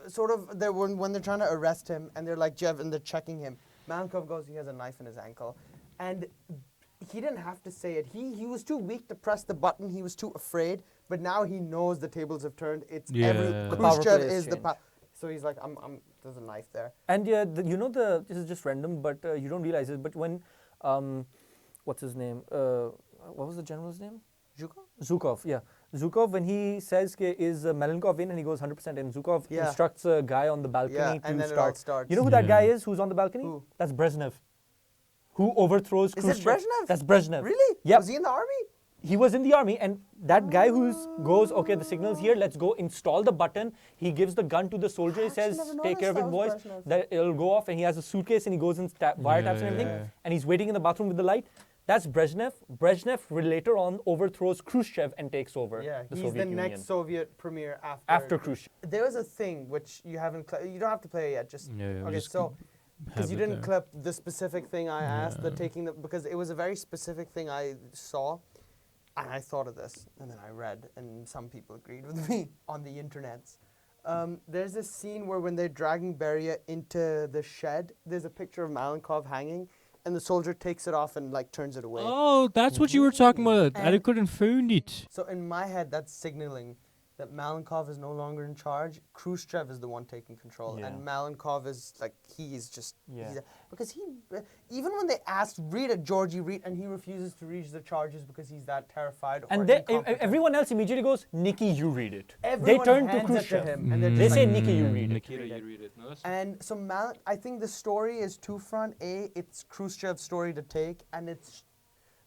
S2: sort of, when they're trying to arrest him, and they're like, Jeff, and they're checking him. Malenkov goes, he has a knife in his ankle. And he didn't have to say it. He was too weak to press the button. He was too afraid. But now he knows the tables have turned. It's
S1: Yeah.
S2: the
S1: The
S3: power
S2: Khrushchev
S3: play has
S2: is the
S3: changed.
S2: So he's like, there's a knife there.
S3: And this is just random, but you don't realize it. But when, what's his name? What was the general's name?
S2: Zhukov?
S3: Zhukov, yeah. Zhukov, when he says, is Malenkov in, and he goes 100% in, Zhukov
S2: Yeah.
S3: instructs a guy on the balcony
S2: Yeah,
S3: to
S2: and then it
S3: start.
S2: all starts.
S3: You know who that guy
S1: Yeah.
S3: is who's on the balcony?
S2: Who?
S3: That's Brezhnev. Who overthrows
S2: Is it
S3: Khrushchev.
S2: Brezhnev?
S3: That's Brezhnev.
S2: Really?
S3: Yep.
S2: Was he in the army?
S3: He was in the army, and that guy who goes, okay, the signal's here, let's go install the button. He gives the gun to the soldier. He
S2: actually
S3: says,
S2: never
S3: take care of it,
S2: noticed
S3: boys.
S2: that was Brezhnev.
S3: That it'll go off, and he has a suitcase, and he goes and wiretaps and everything.
S1: Yeah.
S3: And he's waiting in the bathroom with the light. That's Brezhnev. Brezhnev later on overthrows Khrushchev and takes over
S2: Yeah,
S3: the
S2: he's
S3: Soviet
S2: the
S3: Union.
S2: next Soviet premier
S3: After Khrushchev.
S2: There was a thing which you haven't. You don't have to play it yet. Just
S1: Yeah, yeah,
S2: okay.
S1: just
S2: So because
S1: have
S2: you
S1: it
S2: didn't
S1: there.
S2: clip the specific thing I asked, the taking the because it was a very specific thing I saw, and I thought of this, and then I read, and some people agreed with me on the internets. There's this scene where when they're dragging Beria into the shed, there's a picture of Malenkov hanging, and the soldier takes it off and like turns it away.
S1: Oh, that's what you were talking about. I
S2: And-
S1: couldn't find it.
S2: So in my head, that's signaling that Malenkov is no longer in charge. Khrushchev is the one taking control,
S3: Yeah.
S2: and Malenkov is like he's just
S3: Yeah.
S2: because he even when they asked read it, Georgie read, and he refuses to read the charges because he's that terrified. Or
S3: And
S2: incompetent.
S3: everyone else immediately goes, Nikki, you read it.
S2: Everyone
S3: they turn to
S2: hands it to
S3: Khrushchev.
S2: him, and they're
S3: They
S2: just
S3: say,
S2: like,
S3: Nikki, you read it.
S1: Nikita, you read it. No, that's
S2: And so I think the story is two-front. It's Khrushchev's story to take, and it's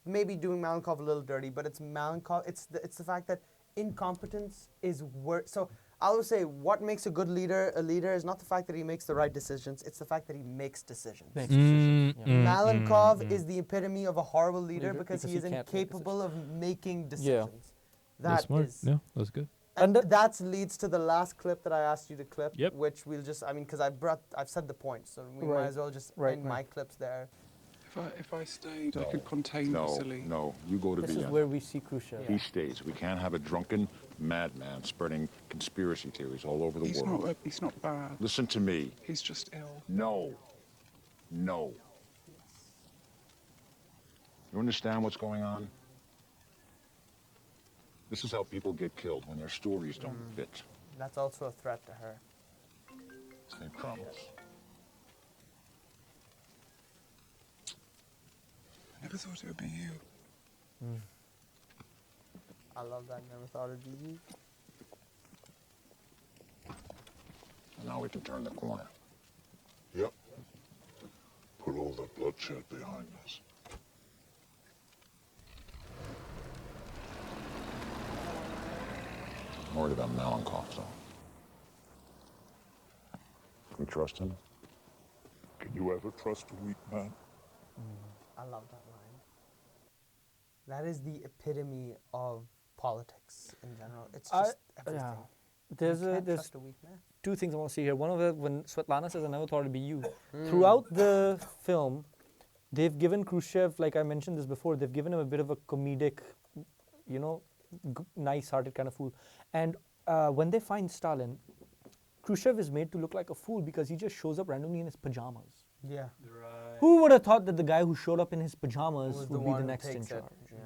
S2: maybe doing Malenkov a little dirty, but it's Malenkov. It's the fact that incompetence is worse. So I always say, what makes a good leader a leader is not the fact that he makes the right decisions; it's the fact that he makes decisions. Malenkov is the epitome of a horrible leader because he is
S3: can't make
S2: incapable of making decisions.
S1: That's
S2: That
S1: smart.
S2: is.
S1: Yeah, that's good.
S2: And that leads to the last clip that I asked you to clip,
S1: Yep.
S2: which we'll just, I mean, because I've said the point, so we might as well just end my clips there.
S8: If I stayed, I could contain Vasily.
S6: No, you go to
S3: This is
S6: Vienna.
S3: where we see Khrushchev.
S6: He stays. We can't have a drunken madman spreading conspiracy theories all over the world.
S8: He's not bad.
S6: Listen to me.
S8: He's just ill.
S6: No. No. You understand what's going on? This is how people get killed when their stories don't fit.
S2: That's also a threat to her.
S6: They promise.
S8: I never thought it would be you.
S2: I love that. Never thought it'd be you.
S6: And now we can turn the corner.
S4: Yep. Put all the bloodshed behind us.
S6: I'm worried about Malenkov, though. Can we trust him?
S4: Can you ever trust a weak man?
S2: I love that line. That is the epitome of politics in general. It's just everything.
S3: There's
S2: You can't
S3: there's
S2: trust a weak man.
S3: two things I want to see here. One of it, when Svetlana says, I never thought it'd be you. Throughout the film, they've given Khrushchev, like I mentioned this before, they've given him a bit of a comedic, you know, nice-hearted kind of fool. And when they find Stalin, Khrushchev is made to look like a fool because he just shows up randomly in his pajamas.
S2: Yeah.
S3: Who would have thought that the guy who showed up in his pajamas
S2: Was
S3: would
S2: the
S3: be
S2: one
S3: the
S2: who
S3: next in
S2: takes it,
S3: charge?
S2: yeah.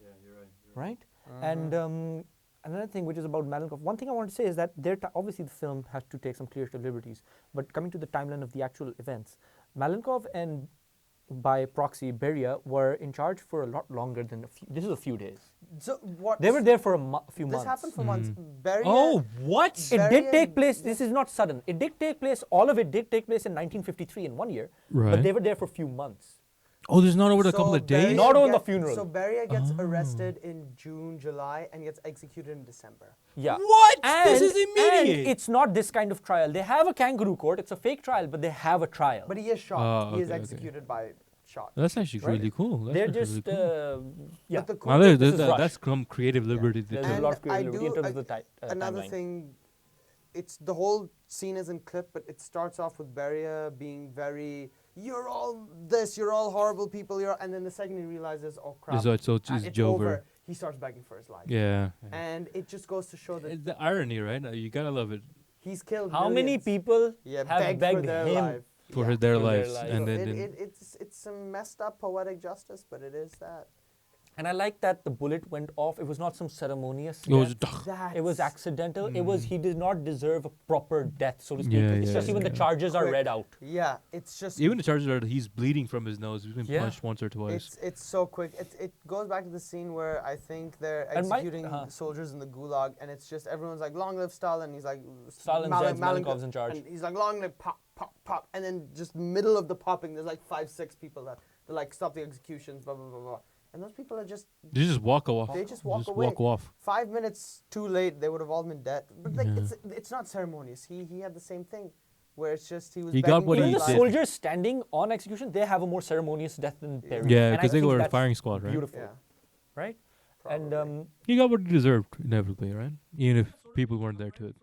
S1: Yeah, you're right.
S3: Right? And another thing which is about Malenkov, one thing I want to say is that obviously the film has to take some creative liberties, but coming to the timeline of the actual events, Malenkov and by proxy Beria were in charge for a lot longer than this is a few days.
S2: So what?
S3: They were there for a few
S2: This
S3: months.
S2: happened for months. Beria,
S1: Oh, what?
S3: It did
S2: Beria-
S3: take place, this is not sudden, it did take place, all of it did take place in 1953 in 1 year,
S1: Right.
S3: but they were there for a few months.
S1: Oh, there's not over a
S2: So
S1: couple of days?
S2: Beria
S3: Not on the
S2: get-
S3: funeral.
S2: So Beria gets arrested in June, July, and gets executed in December.
S3: Yeah.
S1: What?
S3: And,
S1: This is immediate.
S3: And it's not this kind of trial. They have a kangaroo court. It's a fake trial, but they have a trial.
S2: But he is shot.
S1: Oh,
S2: He is
S1: okay, okay.
S2: executed by shot.
S1: That's actually
S3: Right.
S1: really cool. That's
S3: They're
S1: actually
S3: just,
S1: really cool.
S3: yeah.
S2: But the
S1: Wow,
S2: cool
S3: this is rushed.
S1: that's some creative liberty.
S3: There's
S1: they
S3: a
S1: took.
S3: lot of
S2: I
S3: creativity in
S2: do-
S3: terms of the
S2: Another
S3: timeline.
S2: thing, it's the whole scene isn't clip, but it starts off with Beria being very, you're all this, you're all horrible people, and then the second he realizes, oh crap,
S1: It's
S2: it's
S1: Jover.
S2: over, he starts begging for his life.
S1: Yeah.
S2: And it just goes to show that
S1: It's the irony, right? You gotta love it
S2: he's killed
S3: How many
S2: millions.
S3: people
S2: Yeah,
S3: have
S2: begged
S3: begged
S2: for their
S3: him?
S2: life.
S1: for
S2: Yeah.
S1: their
S3: For their
S1: lives,
S3: lives.
S1: and
S2: So
S1: then
S2: it's some messed up poetic justice, but it is that.
S3: And I like that the bullet went off. It was not some ceremonious
S1: it was
S3: death. It was accidental. It was he did not deserve a proper death, so to speak.
S1: Yeah,
S3: Especially when the
S1: yeah.
S3: charges are
S2: Quick.
S3: read out.
S2: Yeah, it's just
S1: even the charges are he's bleeding from his nose. He's been
S3: Yeah.
S1: punched once or twice.
S2: it's so quick. It goes back to the scene where I think they're
S3: And my-
S2: executing soldiers in the gulag, and it's just everyone's like, "Long live Stalin!" He's like,
S3: Stalin's dead, Malenkov's in charge.
S2: and he's like, "Long live pop, pop, pop!" And then just middle of the popping, there's like 5-6 people that they're like, "Stop the executions!" Blah blah blah blah. And those people are just
S1: They just walk off.
S2: they just walk away.
S1: walk off.
S2: 5 minutes too late, they would have all been dead. But like, it's not ceremonious. He had the same thing, where it's just he was.
S1: He got
S2: begging
S1: what
S2: for
S1: he
S3: Even
S2: his
S3: the
S1: did.
S2: life.
S3: soldiers standing on execution, they have a more ceremonious death than Perry.
S1: Yeah,
S3: And I
S1: because they
S3: think
S1: were a
S3: that's
S1: firing squad, right?
S3: Beautiful,
S2: Yeah.
S3: right? And
S1: He got what he deserved, inevitably, right? Even if people weren't there to it.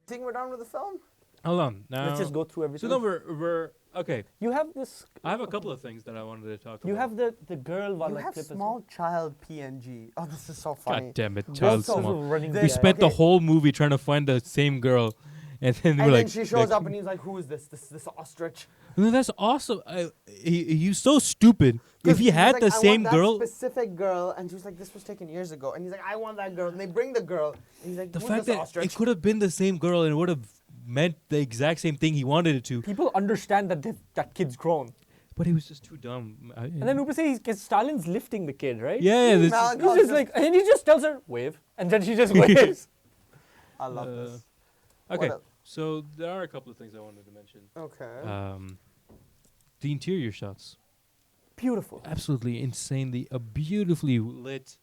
S2: Think we're done with the film?
S1: Hold on. Now,
S3: let's just go through
S1: So
S3: everything.
S1: now we're okay.
S3: You have this.
S1: I have a couple of things that I wanted to talk about.
S3: You have the girl one
S2: You
S3: like
S2: have
S3: clip as well.
S2: small child PNG. Oh, this is so funny.
S1: God damn it,
S3: Both
S1: child
S3: of
S1: small.
S3: them running
S2: They
S1: We
S3: there.
S1: spent the
S2: Okay.
S1: whole movie trying to find the same girl, and then we're
S2: And
S1: like,
S2: then she shows up and he's like, "Who is this? This ostrich?"
S1: No, that's awesome. He's so stupid. If he
S2: He's
S1: had
S2: like,
S1: the
S2: "I
S1: same
S2: want that
S1: girl,
S2: specific girl," and she was like, "This was taken years ago," and he's like, "I want that girl," and they bring the girl, and he's like,
S1: the
S2: "Who's
S1: fact
S2: this
S1: that
S2: ostrich?"
S1: it could have been the same girl and it would have meant the exact same thing he wanted it to,
S3: People understand that that kid's grown.
S1: but he was just too dumb.
S3: And then Upa says
S1: Stalin's
S3: Stalin's lifting the kid, right?
S1: yeah, this,
S2: Malenkov
S3: He's just like, and he just tells her, wave. And then she just waves.
S2: I love this.
S1: okay.
S2: What
S1: So there are a couple of things I wanted to mention.
S2: Okay.
S1: The interior shots,
S3: Beautiful.
S1: absolutely insanely, beautifully lit.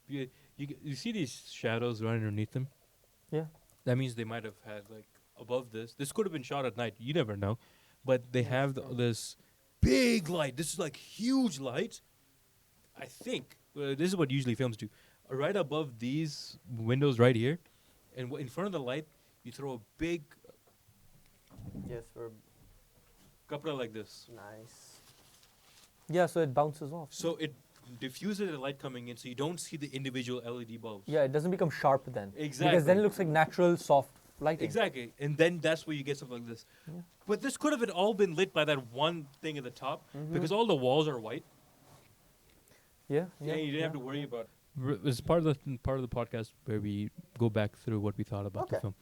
S1: You You see these shadows running underneath them?
S3: Yeah.
S1: That means they might have had like above this. This could have been shot at night. You never know, but they have this big light. This is like huge light. I think this is what usually films do. Right above these windows right here, and in front of the light, you throw a big
S2: Yes, we're
S1: kapra like this.
S2: nice.
S3: Yeah, so it bounces off.
S1: So it diffuses the light coming in, so you don't see the individual LED bulbs.
S3: Yeah, it doesn't become sharp then.
S1: Exactly.
S3: Because then it looks like natural, soft lighting.
S1: Exactly, and then that's where you get something like this.
S3: Yeah.
S1: But this could have all been lit by that one thing at the top, because all the walls are white.
S3: Yeah.
S1: Yeah, you didn't have to worry about. It's part of the podcast where we go back through what we thought about the
S2: Okay.
S1: film.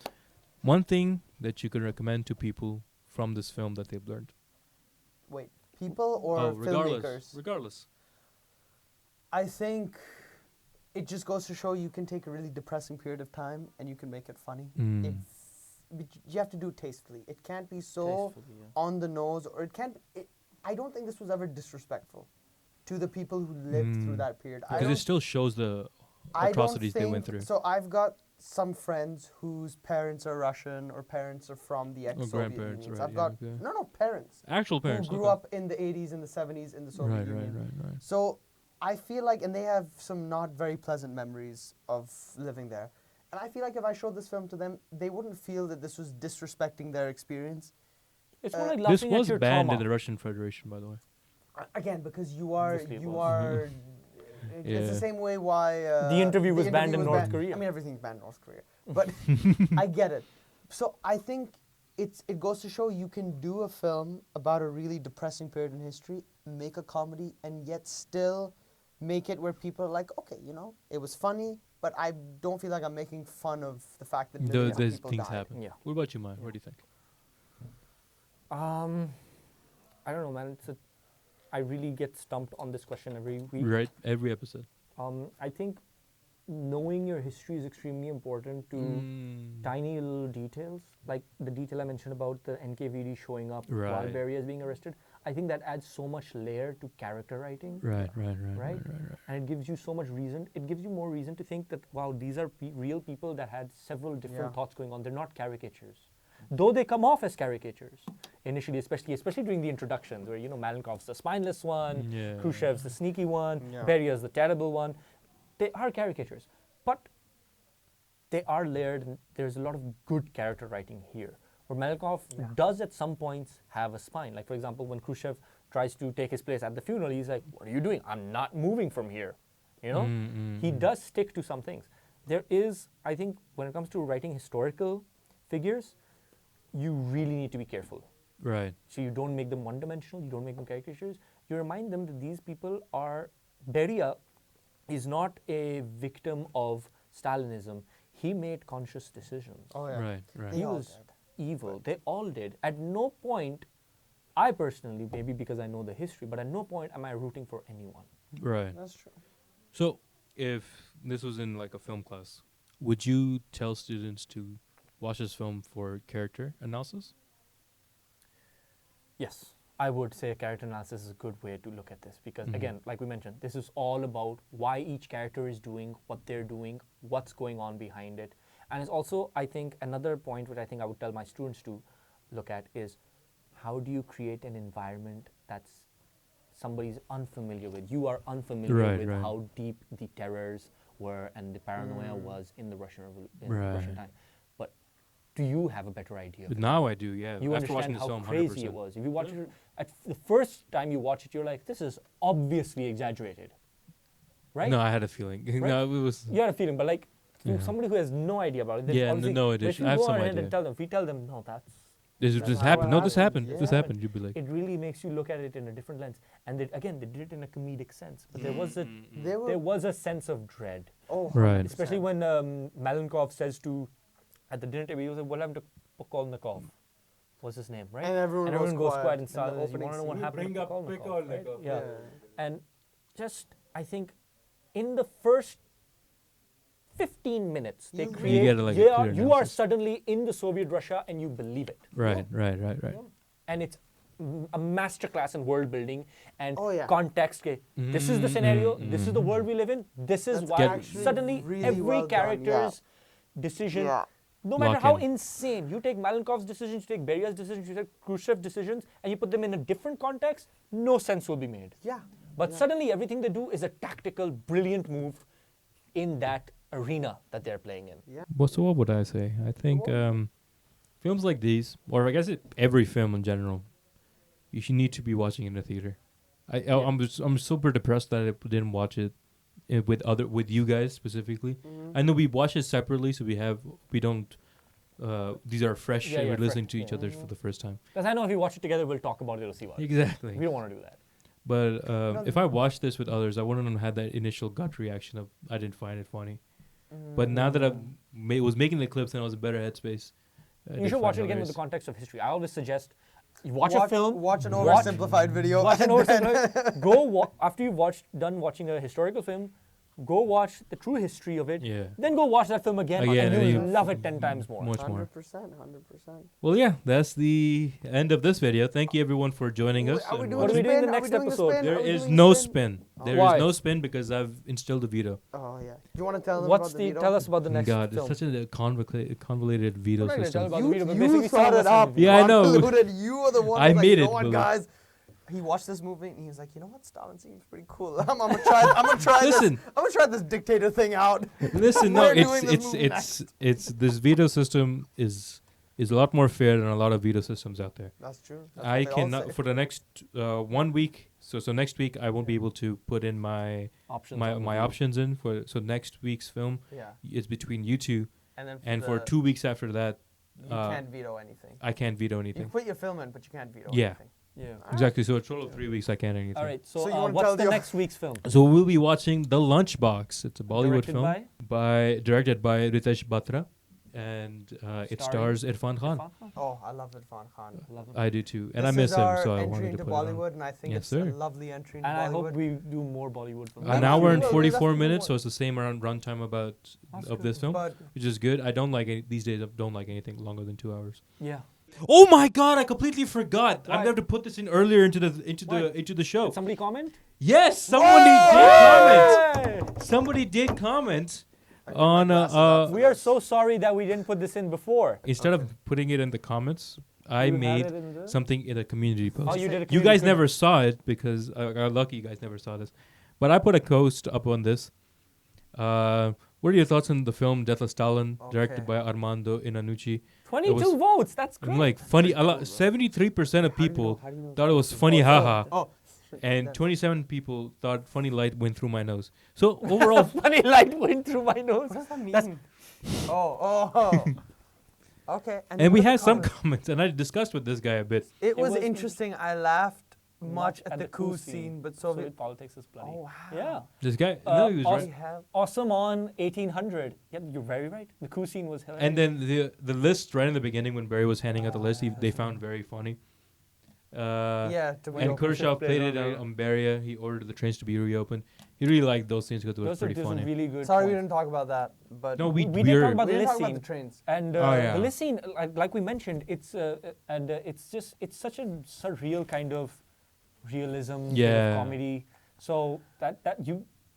S1: One thing that you could recommend to people from this film that they've learned.
S2: Wait, people or filmmakers?
S1: Regardless.
S2: I think it just goes to show you can take a really depressing period of time and you can make it funny.
S1: Mm.
S2: But you have to do it tastefully. It can't be so
S3: Tastefully, yeah.
S2: on the nose, or it can't. I don't think this was ever disrespectful to the people who lived through that period.
S1: Because it still shows the atrocities they went through.
S2: So I've got some friends whose parents are Russian or parents are from the ex-Soviet
S1: grandparents,
S2: Unions.
S1: right,
S2: I've got
S1: yeah, okay.
S2: no parents
S1: Actual parents.
S2: who grew
S1: okay.
S2: up in the 80s and the 70s in the Soviet
S1: Right,
S2: Union.
S1: right.
S2: So I feel like, and they have some not very pleasant memories of living there. And I feel like if I showed this film to them, they wouldn't feel that this was disrespecting their experience.
S3: It's more like
S1: This
S3: laughing at
S1: was
S3: your
S1: banned
S3: trauma.
S1: in the Russian Federation, by the way.
S2: Again, because you are,
S3: Obviously it
S2: you
S3: was.
S2: are. It's
S1: Yeah.
S2: the same way why
S3: The interview was banned in North Korea.
S2: I mean, everything's banned in North Korea, but I get it. So I think it goes to show you can do a film about a really depressing period in history, make a comedy, and yet still make it where people are like, okay, it was funny, but I don't feel like I'm making fun of the fact that millions of
S1: Those
S2: people
S1: things
S2: died.
S1: happen.
S3: Yeah.
S1: What about you, Mahir? What do you think?
S3: I don't know, man. I really get stumped on this question every week.
S1: Right, every episode.
S3: I think knowing your history is extremely important to tiny little details, like the detail I mentioned about the NKVD showing up while
S1: Right.
S3: Berry is being arrested. I think that adds so much layer to character writing.
S1: Right.
S3: And it gives you so much reason. It gives you more reason to think that, wow, these are real people that had several different
S2: Yeah.
S3: thoughts going on. They're not caricatures. Though they come off as caricatures initially, especially during the introductions, where, Malenkov's the spineless one,
S1: Yeah.
S3: Khrushchev's the sneaky one,
S2: Yeah.
S3: Beria's the terrible one. They are caricatures. But they are layered, and there's a lot of good character writing here. Where Malenkov does at some points have a spine. Like, for example, when Khrushchev tries to take his place at the funeral, he's like, what are you doing? I'm not moving from here. He does stick to some things. There is, I think, when it comes to writing historical figures, you really need to be careful.
S1: Right.
S3: So you don't make them one-dimensional, you don't make them caricatures. You remind them that these people are, Beria is not a victim of Stalinism. He made conscious decisions.
S2: Oh yeah.
S1: Right.
S3: He
S2: all
S3: was
S2: did.
S3: evil. They all did. At no point, I personally, maybe because I know the history, but at no point am I rooting for anyone.
S1: Right.
S2: That's true.
S1: So, if this was in like a film class, would you tell students to watch this film for character analysis?
S3: Yes, I would say character analysis is a good way to look at this because, again, like we mentioned, this is all about why each character is doing what they're doing, what's going on behind it. And it's also, I think, another point which I think I would tell my students to look at is how do you create an environment that's somebody's unfamiliar with? You are unfamiliar with how deep the terrors were and the paranoia was in the Russian Russian time. But do you have a better idea?
S1: But now I do, yeah.
S3: You
S1: After watching
S3: understand
S1: this
S3: how
S1: film,
S3: crazy
S1: 100%.
S3: it was. If you watch it, at the first time you watch it, you're like, this is obviously exaggerated, right?
S1: No, I had a feeling. No, it was.
S3: You had a feeling, but like
S1: Yeah.
S3: somebody who has no idea about it, they
S1: Yeah,
S3: obviously-
S1: no
S3: but
S1: idea.
S3: if you
S1: I have
S3: go
S1: some
S3: ahead
S1: idea.
S3: and tell them, if we tell them, no, that's
S1: This
S2: That's
S1: just
S2: how it
S1: happened. No, this
S2: happened,
S1: happened. This
S2: yeah.
S1: happened. You'd be like,
S3: it really makes you look at it in a different lens. And again, they did it in a comedic sense, but there was there was a sense of dread,
S2: Oh,
S1: Right.
S2: 100%.
S3: especially when Malenkov says to at the dinner table, he was like, "What happened to Pokolnikov? What's his name, right?"
S2: And everyone
S3: goes
S2: goes
S3: quiet
S2: quiet
S3: and
S2: in the
S3: silent. You
S2: opening
S3: want to know what
S2: scene.
S3: happened to Pokolnikov, right? Yeah.
S2: Yeah.
S3: And just, I think, in the first 15 minutes, they
S2: You
S3: create,
S1: get, like, a clear
S3: you are
S1: analysis.
S3: suddenly in the Soviet Russia and you believe it.
S1: right.
S3: And it's a masterclass in world building and
S2: Oh, yeah.
S3: context. This is the scenario. This is the world we live in. This is
S2: That's
S3: why
S2: actually
S3: suddenly
S2: really
S3: every
S2: well done,
S3: character's decision.
S2: Yeah.
S3: No matter
S1: Lock
S3: how
S1: in.
S3: insane, you take Malenkov's decisions, you take Beria's decisions, you take Khrushchev's decisions, and you put them in a different context, no sense will be made.
S2: Yeah.
S3: But suddenly everything they do is a tactical, brilliant move in that arena that they're playing in.
S2: Yeah.
S1: Well, so what would I say? I think films like these, or I guess every film in general, you should need to be watching in the theater. I'm super depressed that I didn't watch it with you guys specifically. I know we watch it separately, so we don't. These are fresh.
S3: Yeah,
S1: and we're
S3: fresh,
S1: listening to each other for the first time.
S3: Because I know if we watch it together, we'll talk about it or see what.
S1: Exactly.
S3: We don't want to do that.
S1: But if I watched this with others, I wouldn't have had that initial gut reaction of I didn't find it funny. But now that I was making the clips and I was in better headspace,
S3: You should watch it again with the context of history. I always suggest you watch a film,
S2: Watch an oversimplified video.
S3: watch an
S2: and then-
S3: oversimplified. After you've done watching a historical film, go watch the true history of it.
S1: Yeah.
S3: Then go watch that film again,
S1: Again,
S3: and
S1: and
S3: you'll
S1: you-
S3: love it 10 times more.
S1: Much more.
S2: 100%, 100%.
S1: Well, yeah, that's the end of this video. Thank you everyone for joining us.
S2: Are we
S1: and
S2: doing
S3: What are we
S2: the
S3: doing in
S2: spin?
S3: the
S2: Are we
S3: next
S2: doing the
S3: episode?
S2: spin?
S1: There
S2: Are we
S1: is
S2: doing
S1: no
S2: the
S1: spin. There is
S3: Why?
S1: no spin because I've instilled the veto.
S2: Oh, yeah. Do you want to tell them
S3: What's
S2: about
S3: the?
S2: veto?
S3: Tell us about the next
S1: God,
S3: film.
S1: it's such a convoluted veto
S3: I'm not gonna tell
S1: system.
S3: about the video, but
S2: You
S3: basically
S2: thought
S3: some of
S2: it
S3: us
S2: up.
S3: have
S1: Yeah, I know.
S2: Convoluted. You are the one
S1: I
S2: who's like,
S1: made
S2: you
S1: it,
S2: know what,
S1: but-
S2: guys? He watched this movie and he was like, you know what, Stalin seems pretty cool. I'm gonna try
S1: Listen.
S2: this. I'm gonna try this dictator thing out.
S1: Listen, no,
S2: We're doing this
S1: it's
S2: movie
S1: it's this veto system is a lot more fair than a lot of veto systems out there.
S2: That's true. That's
S1: I
S2: what they all
S1: cannot
S2: say.
S1: for the next 1 week. So next week I won't be able to put in my
S3: options.
S1: my options in for. So next week's film
S2: Yeah.
S1: is between you two,
S2: And then
S1: and for 2 weeks after that,
S2: you can't veto anything.
S1: I can't veto
S2: You
S1: anything.
S2: can put your film in, but you can't veto
S1: Yeah.
S2: anything.
S3: Yeah.
S1: Exactly. So a total of 3 weeks I can't anything.
S3: All right. So,
S2: So you wanna
S3: what's
S2: tell
S3: the
S2: the-
S3: next week's film?
S1: So we'll be watching The Lunchbox. It's a Bollywood
S3: Directed
S1: film directed by Ritesh Batra, and it stars Irfan Khan.
S2: Oh, I love Irfan Khan.
S1: I do too, and
S2: This
S1: I miss
S2: is
S1: him,
S2: our
S1: so I
S2: entry
S1: wanted to
S2: into
S1: put it on.
S2: Bollywood, and I think
S1: Yes,
S2: it's
S1: sir.
S2: a lovely entry into
S3: And I
S2: Bollywood.
S3: hope we do more Bollywood films.
S1: An hour and
S2: Well,
S1: 44
S2: definitely
S1: minutes, so
S2: more.
S1: it's the same around runtime of this film,
S2: But
S1: which is good. I don't like these days. I don't like anything longer than 2 hours.
S3: Yeah.
S1: Oh my God! I completely forgot.
S3: What?
S1: I'm going to put this in earlier into the show.
S3: Did somebody comment?
S1: Yes, somebody did comment. Somebody did comment on
S3: We are so sorry that we didn't put this in before.
S1: instead of putting it in the comments, I
S3: You had
S1: made
S3: it in the-
S1: something in a community post.
S3: Oh, you did a
S1: You
S3: community
S1: guys
S3: post.
S1: never saw it because I got lucky. You guys never saw this, but I put a post up on this. What are your thoughts on the film Death of Stalin, directed
S2: Okay.
S1: by Armando Iannucci?
S3: 22 votes. That's great.
S1: I'm like funny. 73% of people
S3: How do you know?
S1: thought it was funny, haha,
S2: oh,
S1: and 27 people thought funny light went through my nose. So overall,
S3: Funny light went through my nose.
S2: what does that mean? Oh. Okay.
S1: and
S2: then
S1: we
S2: what are
S1: had
S2: the
S1: some
S2: comments?
S1: comments, and I discussed with this guy a bit.
S2: It was
S3: was
S2: interesting. I laughed much
S3: Not
S2: at the coup scene, but
S3: Soviet politics is bloody.
S2: Oh, wow.
S3: Yeah.
S1: This guy,
S3: Uh,
S1: no, he was
S3: also-
S1: right.
S2: have.
S3: Awesome on 1800. Yeah, you're very right. The coup scene was hilarious.
S1: And then the list right in the beginning when Barry was handing out the list, they found very funny.
S2: Yeah.
S1: And Khrushchev played it on Beria. He ordered the trains to be reopened. He really liked those scenes because it was
S3: those are
S1: pretty
S3: those are
S1: funny.
S3: really good.
S2: Sorry, we
S3: points.
S2: didn't talk about that. But
S1: No,
S3: We did
S1: we're-
S3: talk about
S2: we
S3: the
S2: didn't
S3: list
S2: talk about
S3: scene.
S2: the trains.
S3: And
S1: Oh, yeah.
S3: the list scene, like we mentioned, it's it's such a surreal kind of realism, kind of
S1: Yeah.
S3: comedy. So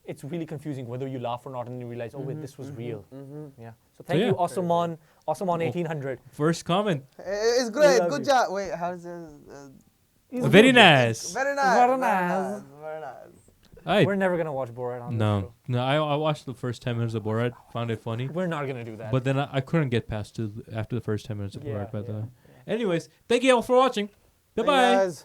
S3: it's really confusing whether you laugh or not, and you realize, oh wait, this was real. Yeah. So thank
S1: yeah.
S3: you, awesome on 1800.
S1: First comment.
S2: It's great.
S3: love
S2: Good
S3: you.
S2: job. Wait, how's this?
S1: Very nice.
S2: Very nice.
S3: Very nice.
S2: Very nice.
S1: Aight.
S3: We're never gonna watch Borat on this
S1: No,
S3: show.
S1: no. I watched the first 10 minutes of Borat, found it funny,
S3: We're not gonna do that.
S1: but then I couldn't get past after the first 10 minutes of
S3: Yeah,
S1: Borat. But
S3: yeah,
S1: anyways, thank you all for watching. Bye
S2: Hey,
S1: bye.
S2: guys.